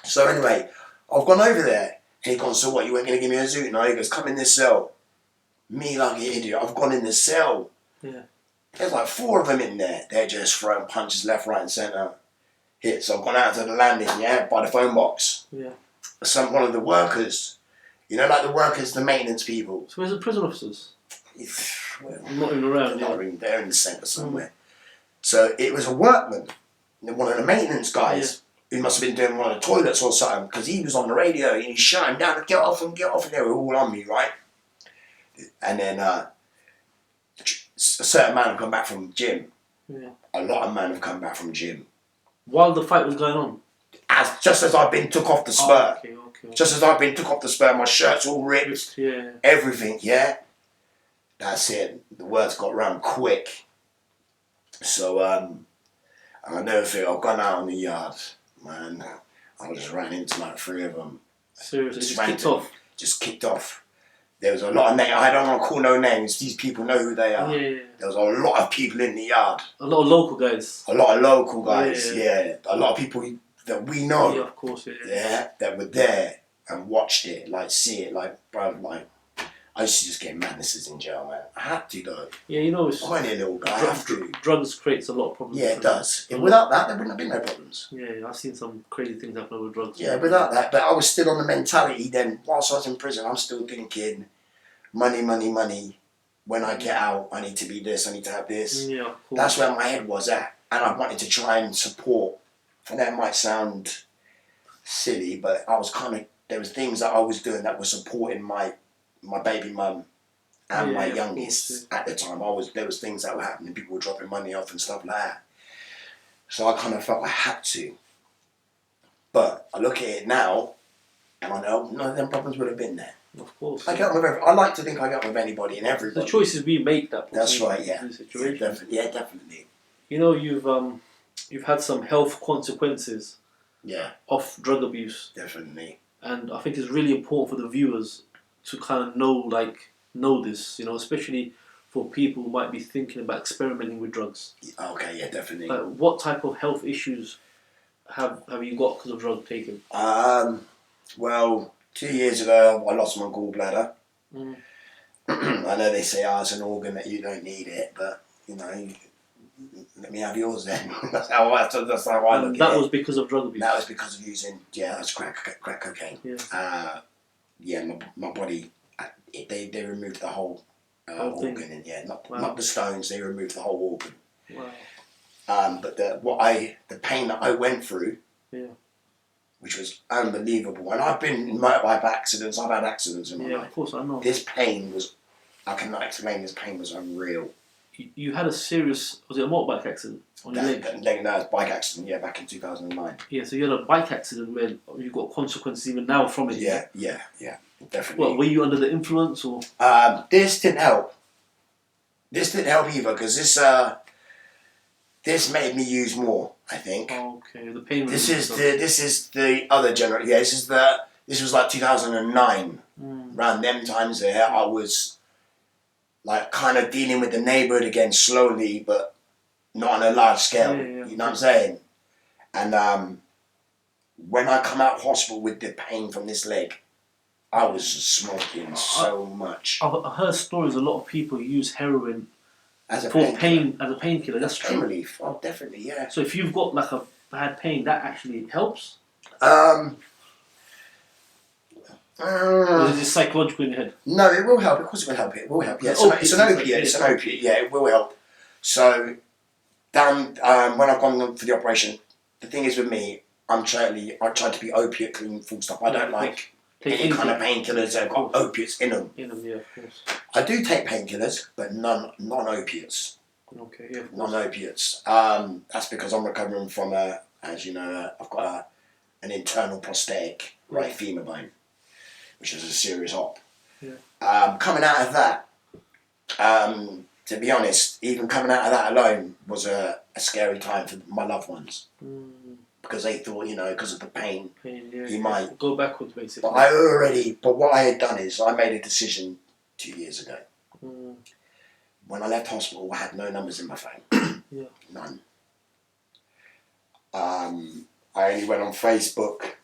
B: So anyway, I've gone over there. And he goes, so what, you weren't going to give me a zoot? No, he goes, come in this cell. Me like an idiot, I've gone in the cell.
A: Yeah.
B: There's like 4 of them in there. They're just throwing punches left, right and centre. Hits. So I've gone out to the landing, by the phone box.
A: Yeah.
B: One of the workers, like the workers, the maintenance people.
A: So where's the prison officers?
B: Well,
A: not even around.
B: They're in the centre somewhere. So it was a workman, one of the maintenance guys. he must have been doing one of the toilets or something, because he was on the radio and he's shouting down, get off, and they were all on me, right? And then a certain man have come back from the gym.
A: Yeah.
B: A lot of men have come back from the gym.
A: While the fight was going on?
B: Just as I've been took off the spur.
A: Okay.
B: Just as I've been took off the spur, my shirt's all ripped.
A: Yeah.
B: Everything, yeah? That's it. The words got round quick. So, I'll never forget, I've gone out in the yard, man. I just ran into like 3 of them.
A: Seriously, just kicked off?
B: Just kicked off. There was a lot of names. I don't want to call no names. These people know who they are.
A: Yeah.
B: There was a lot of people in the yard.
A: A lot of local guys.
B: A lot of local guys, yeah. A lot of people that we know.
A: Yeah, of course, yeah.
B: Yeah, that were there and watched it, like, see it, like, bro, like, I used to just get madnesses in jail, man. I had to, though.
A: Yeah, you know, it's...
B: I'm only a little guy, I have to.
A: Drugs creates a lot of problems.
B: Yeah, it does. Without that, there wouldn't have been no problems.
A: Yeah, I've seen some crazy things happen with drugs.
B: Yeah, without that, but I was still on the mentality then, whilst I was in prison, I'm still thinking, money. When I get out, I need to be this, I need to have this.
A: Yeah, of course.
B: That's where my head was at. And I wanted to try and support, and that might sound silly, but I was kind of, there was things that I was doing that were supporting my baby mum and my youngest at the time. There was things that were happening, people were dropping money off and stuff like that. So I kind of felt I had to. But I look at it now, and I know none of them problems would have been there.
A: Of course.
B: I get on with I like to think I get on with anybody and everybody.
A: The choices we make that.
B: That's right, yeah.
A: Situation.
B: Yeah, definitely.
A: You know, you've had some health consequences.
B: Yeah.
A: Of drug abuse.
B: Definitely. And
A: I think it's really important for the viewers to kind of know this, you know, especially for people who might be thinking about experimenting with drugs.
B: Okay, yeah, definitely.
A: What type of health issues have you got because of drug taking?
B: Well, 2 years ago, I lost my gallbladder.
A: Mm.
B: I know they say, it's an organ that you don't need it, but, you know, let me have yours then. that's how I look at it.
A: That was because of drug abuse?
B: That was because of using, that's crack cocaine.
A: Yeah.
B: My body, they removed the whole organ, and not the stones, they removed the whole organ.
A: Wow.
B: But the pain that I went through, which was unbelievable. And I've been in motorbike accidents, I've had accidents in my life.
A: Yeah, of course, I know.
B: This pain was, I cannot explain, this pain was unreal.
A: You had a serious, was it a motorbike accident on your leg?
B: No, it was a bike accident, back in 2009.
A: Yeah, so you had a bike accident where you've got consequences even now from it.
B: Yeah, definitely.
A: What, were you under the influence or?
B: This didn't help. This didn't help either, because this made me use more, I think.
A: Okay, the pain.
B: This is the other generation. Yeah, this was like 2009. Around them times there, I was like kind of dealing with the neighbourhood again slowly, but not on a large scale. You know what I'm saying? And when I come out of hospital with the pain from this leg, I was smoking so much.
A: I've heard stories. A lot of people use heroin
B: as a
A: painkiller. That's
B: pain
A: true.
B: relief. Oh, definitely, yeah.
A: So if you've got like a bad pain, that actually helps. Or is it psychological in your head?
B: No, it will help. Of course, it will help. It will help. Yeah, it's an opiate. It's an opiate. Yeah, it will help. So, when I've gone for the operation, the thing is with me, I try to be opiate clean, full stop. I don't like any kind of painkillers that have got opiates in them.
A: Yeah, of course.
B: I do take painkillers, but non-opiates.
A: Okay, yeah.
B: Non-opiates. That's because I'm recovering from as you know, I've got an internal prosthetic right femur bone, which is a serious op. Yeah. Coming out of that, to be honest, even coming out of that alone was a scary time for my loved ones. Because they thought, because of the pain, he might
A: go backwards, basically.
B: But what I had done is I made a decision 2 years ago. When I left hospital, I had no numbers in my phone. None. I only went on Facebook,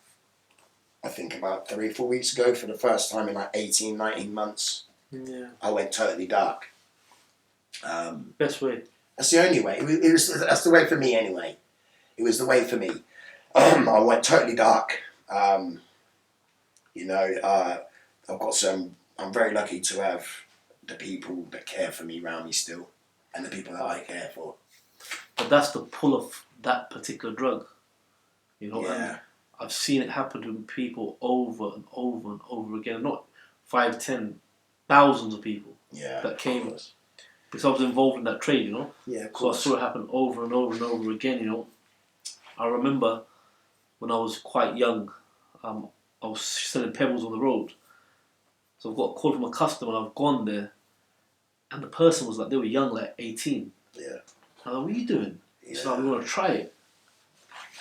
B: I think about 3 or 4 weeks ago, for the first time in like 18, 19 months.
A: Yeah.
B: I went totally dark.
A: Best way.
B: That's the only way. That's the way for me anyway. It was the way for me. I went totally dark. I've got I'm very lucky to have the people that care for me around me still, and the people that I care for.
A: But that's the pull of that particular drug. You know,
B: Yeah.
A: and I've seen it happen to people over and over and over again. Not 5, 10, thousands of people that came because I was involved in that trade. You know,
B: Yeah, of
A: so I
B: course.
A: saw it happen over and over and over again. You know, I remember when I was quite young, I was selling pebbles on the road. So I've got a call from a customer and I've gone there and the person was like, they were young, like 18.
B: Yeah.
A: I was like, what are you doing? He said, we
B: Yeah.
A: want to try it.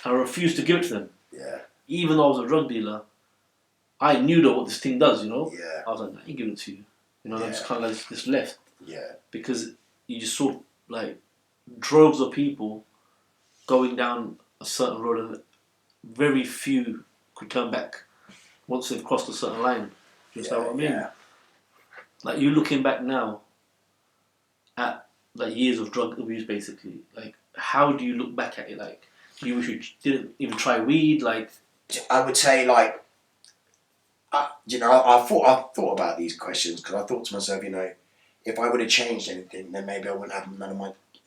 A: And I refused to give it to them.
B: Yeah.
A: Even though I was a drug dealer, I knew that what this thing does, you know?
B: Yeah.
A: I was like, I ain't giving it to you. You know, and I
B: Yeah.
A: just kind of like just left.
B: Yeah.
A: Because you just saw like droves of people going down a certain road and very few could turn back once they've crossed a certain line. Do you understand what I mean?
B: Yeah.
A: Like you looking back now at like years of drug abuse, basically. Like, how do you look back at it? Like, do you wish you didn't even try weed? Like,
B: I would say, like, I thought about these questions because I thought to myself, if I would have changed anything, then maybe I wouldn't have none of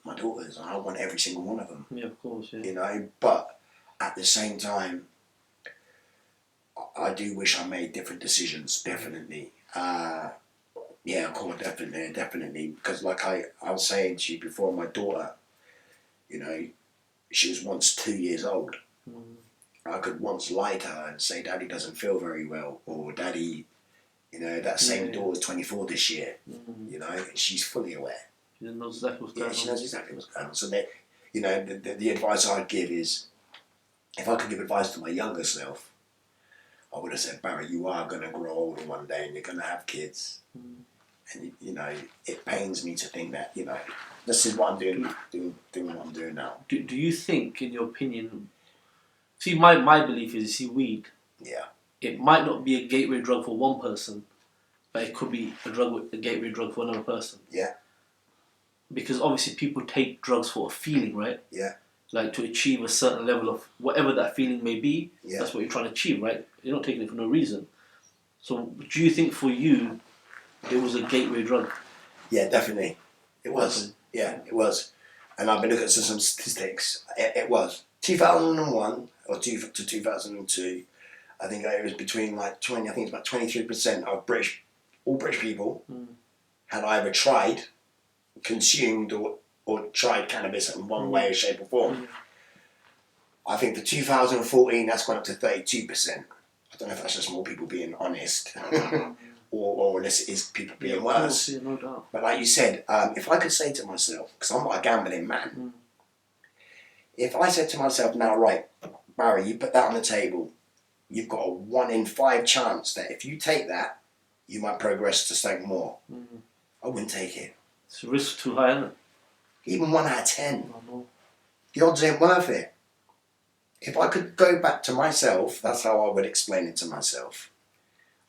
B: my daughters. I want every single one of them.
A: yeah, of course, yeah.
B: But at the same time, I do wish I made different decisions. Definitely. Yeah, of course, definitely. Because like I was saying to you before, my daughter, she was once 2 years old.
A: Mm.
B: I could once lie to her and say, Daddy doesn't feel very well, or Daddy, that same daughter's 24 this year, and she's fully aware.
A: She knows exactly what's going on.
B: She knows exactly what's going on. So that, the advice I'd give is, if I could give advice to my younger self, I would have said, Barry, you are going to grow older one day and you're going to have kids.
A: Mm.
B: And, it pains me to think that, this is what I'm doing what I'm doing now.
A: Do you think, in your opinion, see, my belief is, weed, it might not be a gateway drug for one person, but it could be a gateway drug for another person.
B: Yeah.
A: Because obviously people take drugs for a feeling, right?
B: Yeah.
A: Like to achieve a certain level of whatever that feeling may be, that's what you're trying to achieve, right? You're not taking it for no reason. So do you think for you, it was a gateway drug?
B: Yeah, definitely. It was.
A: Definitely.
B: Yeah, it was. And I've been looking at some statistics. It was. 2001 or to 2002, I think it was between like 20, I think it's about 23% of all British people had either tried, consumed or tried cannabis in one way, shape or form. I think for 2014 that's gone up to 32%. I don't know if that's just more people being honest or unless it is people being worse.
A: Yeah, no doubt.
B: But like you said, if I could say to myself, because I'm not a gambling man, if I said to myself now, right, Barry, you put that on the table, you've got a 1 in 5 chance that if you take that, you might progress to something more. I wouldn't take it.
A: It's a risk too high, isn't it?
B: Even 1 out of 10.
A: I know.
B: The odds ain't worth it. If I could go back to myself, that's how I would explain it to myself.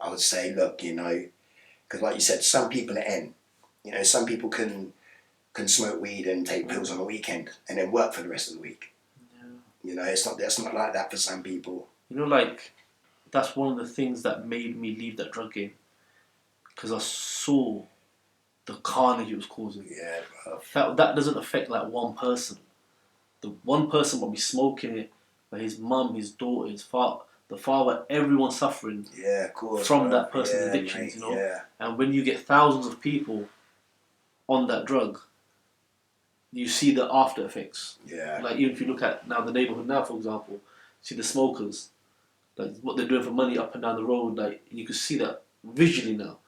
B: I would say, look, because like you said, some people are in. Some people can smoke weed and take pills on the weekend and then work for the rest of the week. Yeah. It's not like that for some people.
A: Like, that's one of the things that made me leave that drug game. Because I saw the carnage it was causing.
B: Yeah, bro.
A: That doesn't affect like one person. The one person might be smoking it, but his mum, his daughter, his father, the father, everyone's suffering.
B: Yeah, of course.
A: From that person's addictions,
B: mate, Yeah.
A: And when you get thousands of people on that drug, you see the after effects.
B: Yeah.
A: Like even if you look at now the neighbourhood now, for example, see the smokers, like what they're doing for money up and down the road, like you can see that visually now.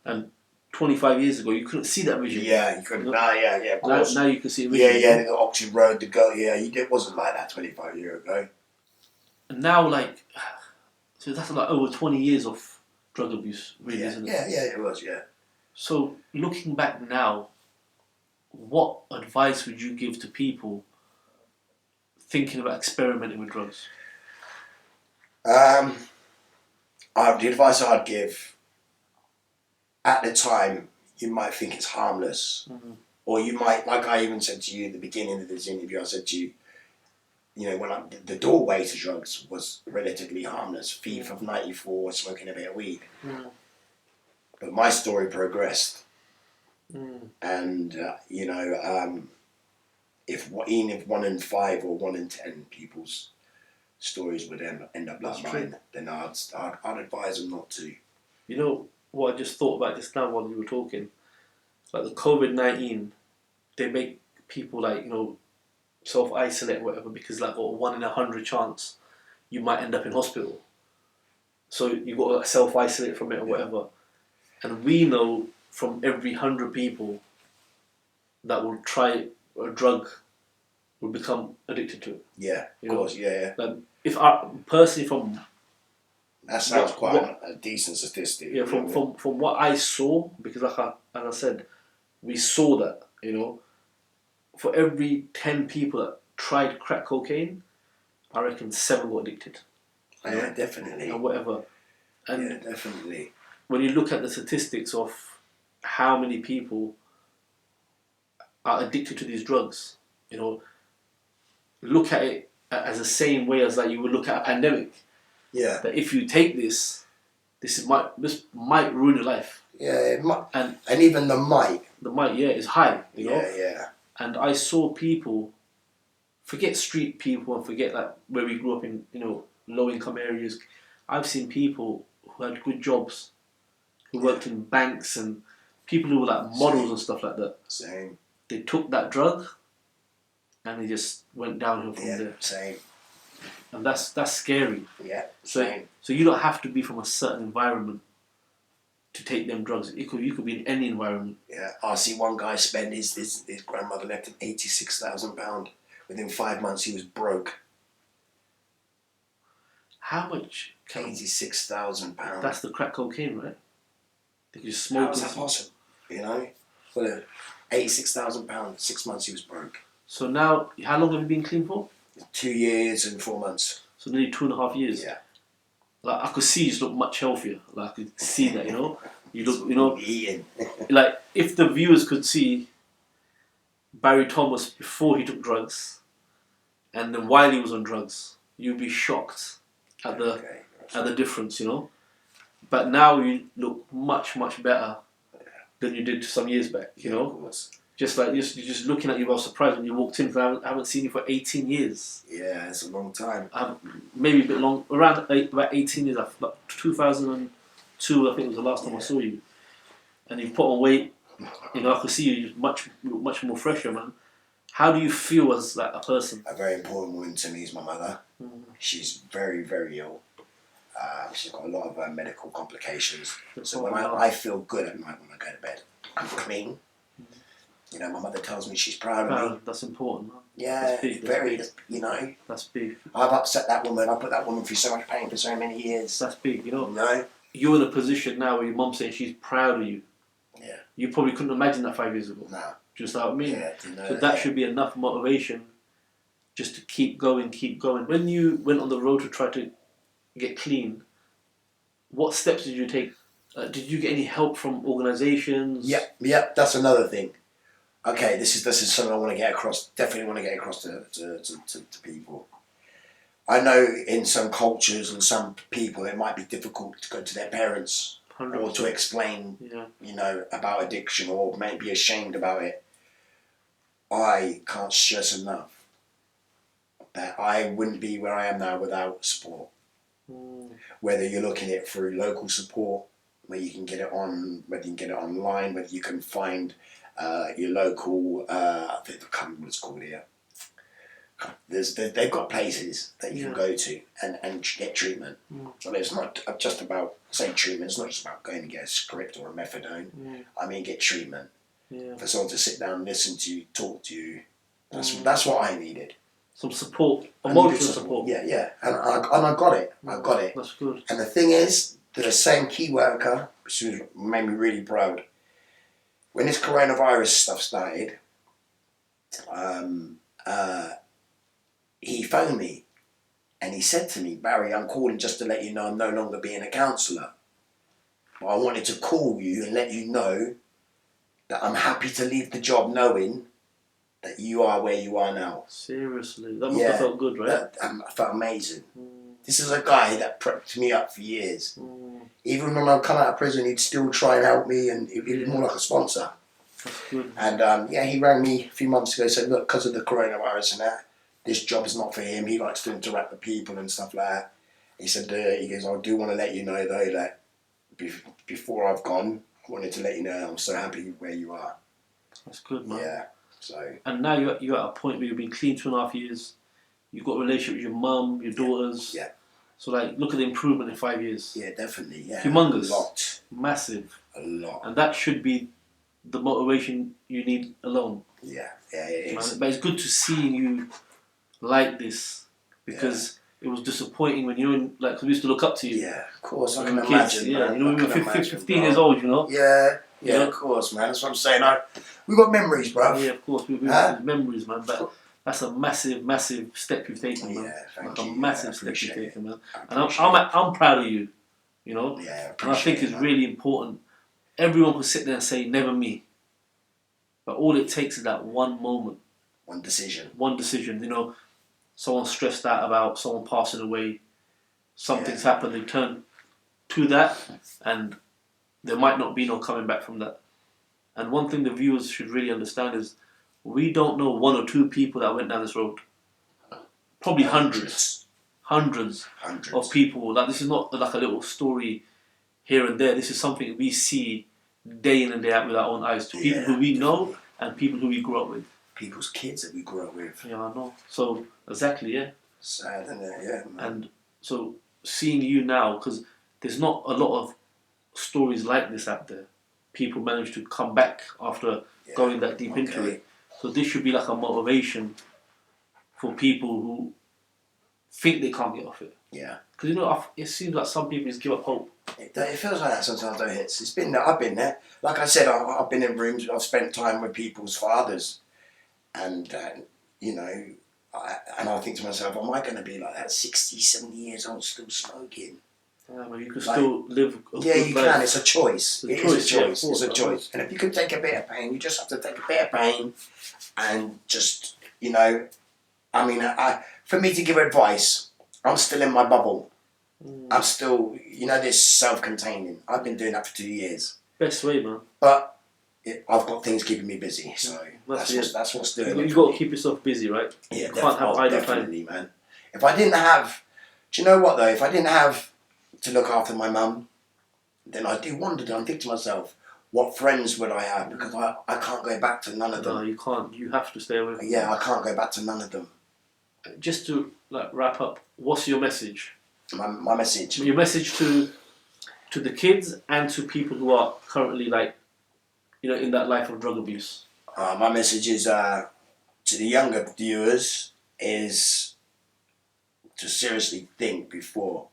A: And 25 years ago, you couldn't see that visually.
B: Yeah, you couldn't. Yeah, of course.
A: Now you can see it visually.
B: Yeah, the Oxford Road, the girl. Yeah, it wasn't like that 25 years ago.
A: And now, so that's like over 20 years of drug abuse, really, isn't it?
B: Yeah, it was. Yeah.
A: So looking back now, what advice would you give to people thinking about experimenting with drugs?
B: The advice I'd give, at the time, you might think it's harmless. Or you might, like I even said to you at the beginning of this interview, I said to you, when the doorway to drugs was relatively harmless. Thief of 94, smoking a bit of weed. But my story progressed. And, even if 1 in 5 or 1 in 10 people's stories would end up
A: That's
B: like
A: true.
B: mine, then I'd advise them not to.
A: You know what I just thought about just now while you were talking? Like the COVID-19, they make people like, self-isolate or whatever because like a 1 in 100 chance you might end up in hospital. So you got to self-isolate from it or whatever. And we know from every 100 people that will try a drug will become addicted to it.
B: Yeah,
A: You
B: of
A: know?
B: course, yeah.
A: Like if I personally from
B: That sounds quite a decent statistic.
A: yeah from what I saw, because as I said, we saw that, for every 10 people that tried crack cocaine, I reckon 7 got addicted.
B: Yeah, definitely.
A: And whatever. And
B: yeah, definitely.
A: when you look at the statistics of how many people are addicted to these drugs, look at it as the same way as like you would look at a pandemic.
B: Yeah.
A: That if you take this might ruin your life.
B: Yeah, it might,
A: and
B: even the might.
A: The might, is high. You know.
B: Yeah.
A: And I saw people, forget street people and forget like where we grew up in, low income areas. I've seen people who had good jobs, who worked in banks, and people who were like models and stuff like that.
B: Same.
A: They took that drug, and they just went downhill from there.
B: Same.
A: And that's scary.
B: Yeah.
A: So you don't have to be from a certain environment to take them drugs. You could be in any environment.
B: Yeah. I see one guy spend his grandmother left him £86,000. Within 5 months he was broke.
A: How much?
B: £86,000.
A: That's the crack cocaine, right? They just smoke.
B: How is that possible? For £86,000, 6 months he was broke.
A: So now, how long have you been clean for?
B: 2 years and 4 months.
A: So nearly 2.5 years.
B: Yeah.
A: Like I could see you just look much healthier. Like I could see that, You look,
B: eating.
A: Like if the viewers could see Barry Thomas before he took drugs, and then while he was on drugs, you'd be shocked at the difference, But now you look much better than you did some years back,
B: Of course.
A: Just like you're just looking at you, I was surprised when you walked in because I haven't seen you for 18 years.
B: Yeah, it's a long time.
A: Maybe a bit long, about 18 years. Like 2002, I think was the last time I saw you. And you've put on weight. I could see you much more fresher, man. How do you feel as like a person?
B: A very important woman to me is my mother. She's very, very ill. She's got a lot of medical complications. So when I feel good at night when I go to bed, I'm clean. My mother tells me she's proud of me.
A: That's important. Man.
B: Yeah,
A: that's big,
B: very.
A: Big. That's big.
B: I've upset that woman. I put that woman through so much pain for so many years.
A: That's big.
B: No.
A: You're in a position now where your mum's saying she's proud of you.
B: Yeah.
A: You probably couldn't imagine that 5 years ago.
B: No.
A: Just what I mean.
B: Yeah,
A: so that should be enough motivation just to keep going. When you went on the road to try to get clean, what steps did you take? Did you get any help from organisations?
B: Yep. That's another thing. Okay, this is something I want to get across. Definitely want to get across to people. I know in some cultures and some people it might be difficult to go to their parents 100%. Or to explain, about addiction or may be ashamed about it. I can't stress enough that I wouldn't be where I am now without support. Whether you're looking at it through local support, where you can get it on, whether you can get it online, whether you can find your local, I think I can't remember what it's called here. They've got places that you can go to and get treatment. So it's not just about saying treatment. It's not just about going to get a script or a methadone. I mean, get treatment. For someone to sit down, listen to you, talk to you. That's what I needed.
A: Some support, emotional support.
B: Yeah, and I got it.
A: That's good.
B: And the thing is, the same key worker, which made me really proud. When this coronavirus stuff started, he phoned me and he said to me, Barry, I'm calling just to let you know I'm no longer being a counsellor. But I wanted to call you and let you know that I'm happy to leave the job knowing that you are where you are now.
A: Seriously? That must have felt good, right?
B: I felt amazing. This is a guy that prepped me up for years. Even when I come out of prison, he'd still try and help me, and he'd be more like a sponsor.
A: That's good.
B: And he rang me a few months ago and said, look, because of the coronavirus and that, this job is not for him. He likes to interact with people and stuff like that. He said, he goes, I do want to let you know though that before I've gone, I wanted to let you know I'm so happy where you are.
A: That's good, man.
B: Yeah. So.
A: And now you're at a point where you've been clean 2.5 years. You've got a relationship with your mum, your daughters.
B: Yeah.
A: So like, look at the improvement in 5 years.
B: Yeah, definitely. Yeah.
A: Humongous.
B: A lot.
A: Massive.
B: A lot.
A: And that should be the motivation you need alone.
B: Yeah. Yeah, it is.
A: But it's good to see you like this, because it was disappointing when you were in, like, 'cause we used to look up to you.
B: Yeah, of course, I
A: When
B: can
A: we were kids,
B: imagine.
A: yeah,
B: Man.
A: you know, we were 15 years old, you know.
B: Yeah,
A: You know?
B: of course, man. That's what I'm saying. We got memories, bruv.
A: Yeah, of course, we have memories, man. But that's a massive, massive step you've taken, man.
B: Yeah, thank
A: like
B: you.
A: a massive
B: I
A: step you've
B: appreciate
A: taken, man.
B: I
A: And
B: appreciate
A: I'm proud of you, you know.
B: Yeah,
A: and I think it's really important. Everyone could sit there and say, never me. But all it takes is that one moment.
B: One decision.
A: One decision, you know. Someone stressed out about someone passing away. Something's happened, they turn to that, and there might not be no coming back from that. And one thing the viewers should really understand is we don't know one or two people that went down this road. Probably hundreds of people. Like, this is not like a little story here and there. This is something we see day in and day out with our own eyes. To people who we know and people who we grew up with.
B: People's kids that we grew up with.
A: Yeah, I know. So, exactly, yeah.
B: Sad, isn't it? Yeah, man.
A: And so, seeing you now, because there's not a lot of stories like this out there. People manage to come back after going that deep into it. So this should be like a motivation for people who think they can't get off it.
B: Yeah.
A: Because, you know, it seems like some people just give up hope.
B: It feels like that sometimes, though. It's been there. I've been there. Like I said, I've been in rooms. I've spent time with people's fathers, and you know, I think to myself, am I going to be like that 60, 70 years old still smoking?
A: Yeah, well, you can still live a
B: yeah,
A: good
B: you
A: life.
B: Can. It's a choice. It is a choice.
A: Yeah,
B: it's a choice. And if you can take a bit of pain, you just have to take a bit of pain, and just, you know, I mean, for me to give advice, I'm still in my bubble. I'm still, you know, this self-containing. I've been doing that for 2 years.
A: Best way, man.
B: But I've got things keeping me busy, so that's what's doing it.
A: You've got to keep yourself busy, right?
B: Yeah,
A: you can't have idle
B: definitely, man. If I didn't have, do you know what though? If I didn't have to look after my mum, then I do wonder. I think to myself, what friends would I have? Because I can't go back to none of them.
A: No, you can't. You have to stay away from
B: them. I can't go back to none of them.
A: Just to like wrap up, what's your message?
B: My message.
A: Your message to the kids and to people who are currently, like, you know, in that life of drug abuse.
B: My message is to the younger viewers is to seriously think before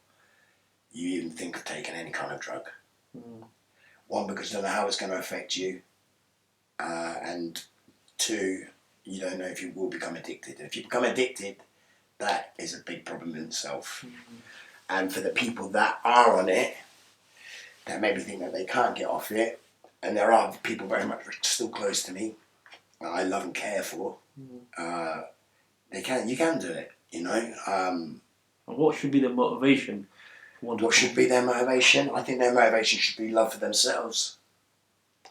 B: you even think of taking any kind of drug. One, because you don't know how it's going to affect you, and two, you don't know if you will become addicted. If you become addicted, that is a big problem in itself. And for the people that are on it, that maybe think that they can't get off it, and there are people very much still close to me, I love and care for, you can do it, you know.
A: And what should be the motivation?
B: What should be their motivation? I think their motivation should be love for themselves.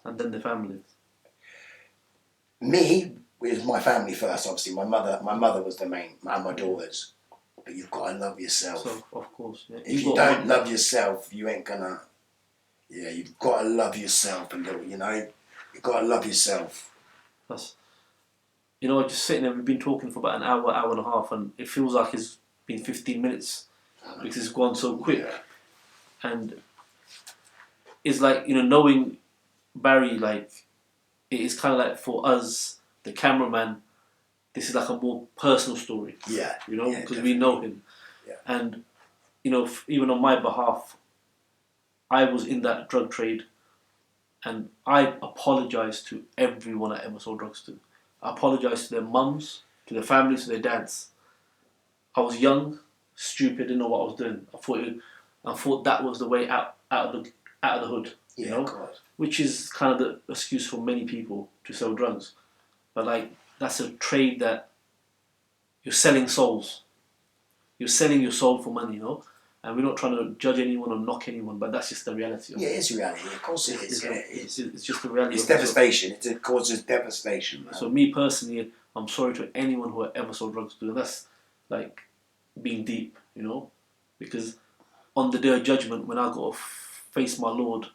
A: And then the families.
B: Me, with my family first, obviously. My mother was the main, and my daughters. But you've got to love yourself.
A: So, of course. Yeah.
B: If you don't love yourself, you ain't gonna. Yeah, you've got to love yourself a little. You know, you've got to love yourself.
A: You know, just sitting there. We've been talking for about an hour, hour and a half, and it feels like it's been 15 minutes because it's gone so quick. Yeah. And it's like, you know, knowing Barry, like, it is kind of like for us, the cameraman. This is like a more personal story.
B: Yeah.
A: You know, because we know him.
B: Yeah.
A: And, you know, even on my behalf, I was in that drug trade, and I apologise to everyone I ever sold drugs to. I apologise to their mums, to their families, to their dads. I was young, stupid, didn't know what I was doing. I thought that was the way out of the hood. You know, which is kind of the excuse for many people to sell drugs. But like, that's a trade that you're selling souls. You're selling your soul for money, you know. And we're not trying to judge anyone or knock anyone, but that's just the reality of it.
B: Yeah, it's reality. Of course it is.
A: It's just the reality.
B: It's devastation. It causes devastation, man.
A: So me personally, I'm sorry to anyone who ever sold drugs to. And that's like being deep, you know, because on the day of judgment, when I got to face my Lord,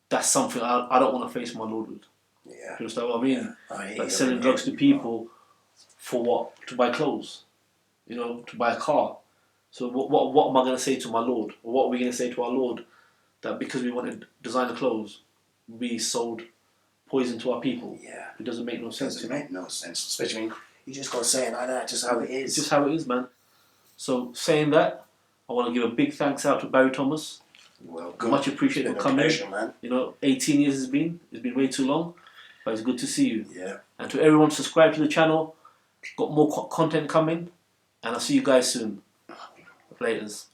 A: that's something I don't want to face my Lord with.
B: Yeah.
A: You understand what I mean?
B: Yeah.
A: Like selling drugs to people for what? To buy clothes, you know, to buy a car. So what am I going to say to my Lord? Or what are we going to say to our Lord? That because we wanted designer clothes, we sold poison to our people.
B: Yeah.
A: It doesn't make no sense.
B: It doesn't make no sense. Especially when you just got to say it like that, just how it is.
A: It's just how it is, man. So saying that, I want to give a big thanks out to Barry Thomas.
B: Well, good.
A: Much appreciated for coming.
B: Pleasure, man.
A: You know, 18 years it's been way too long, but it's good to see you.
B: Yeah.
A: And to everyone, subscribe to the channel. Got more content coming, and I'll see you guys soon. Laters.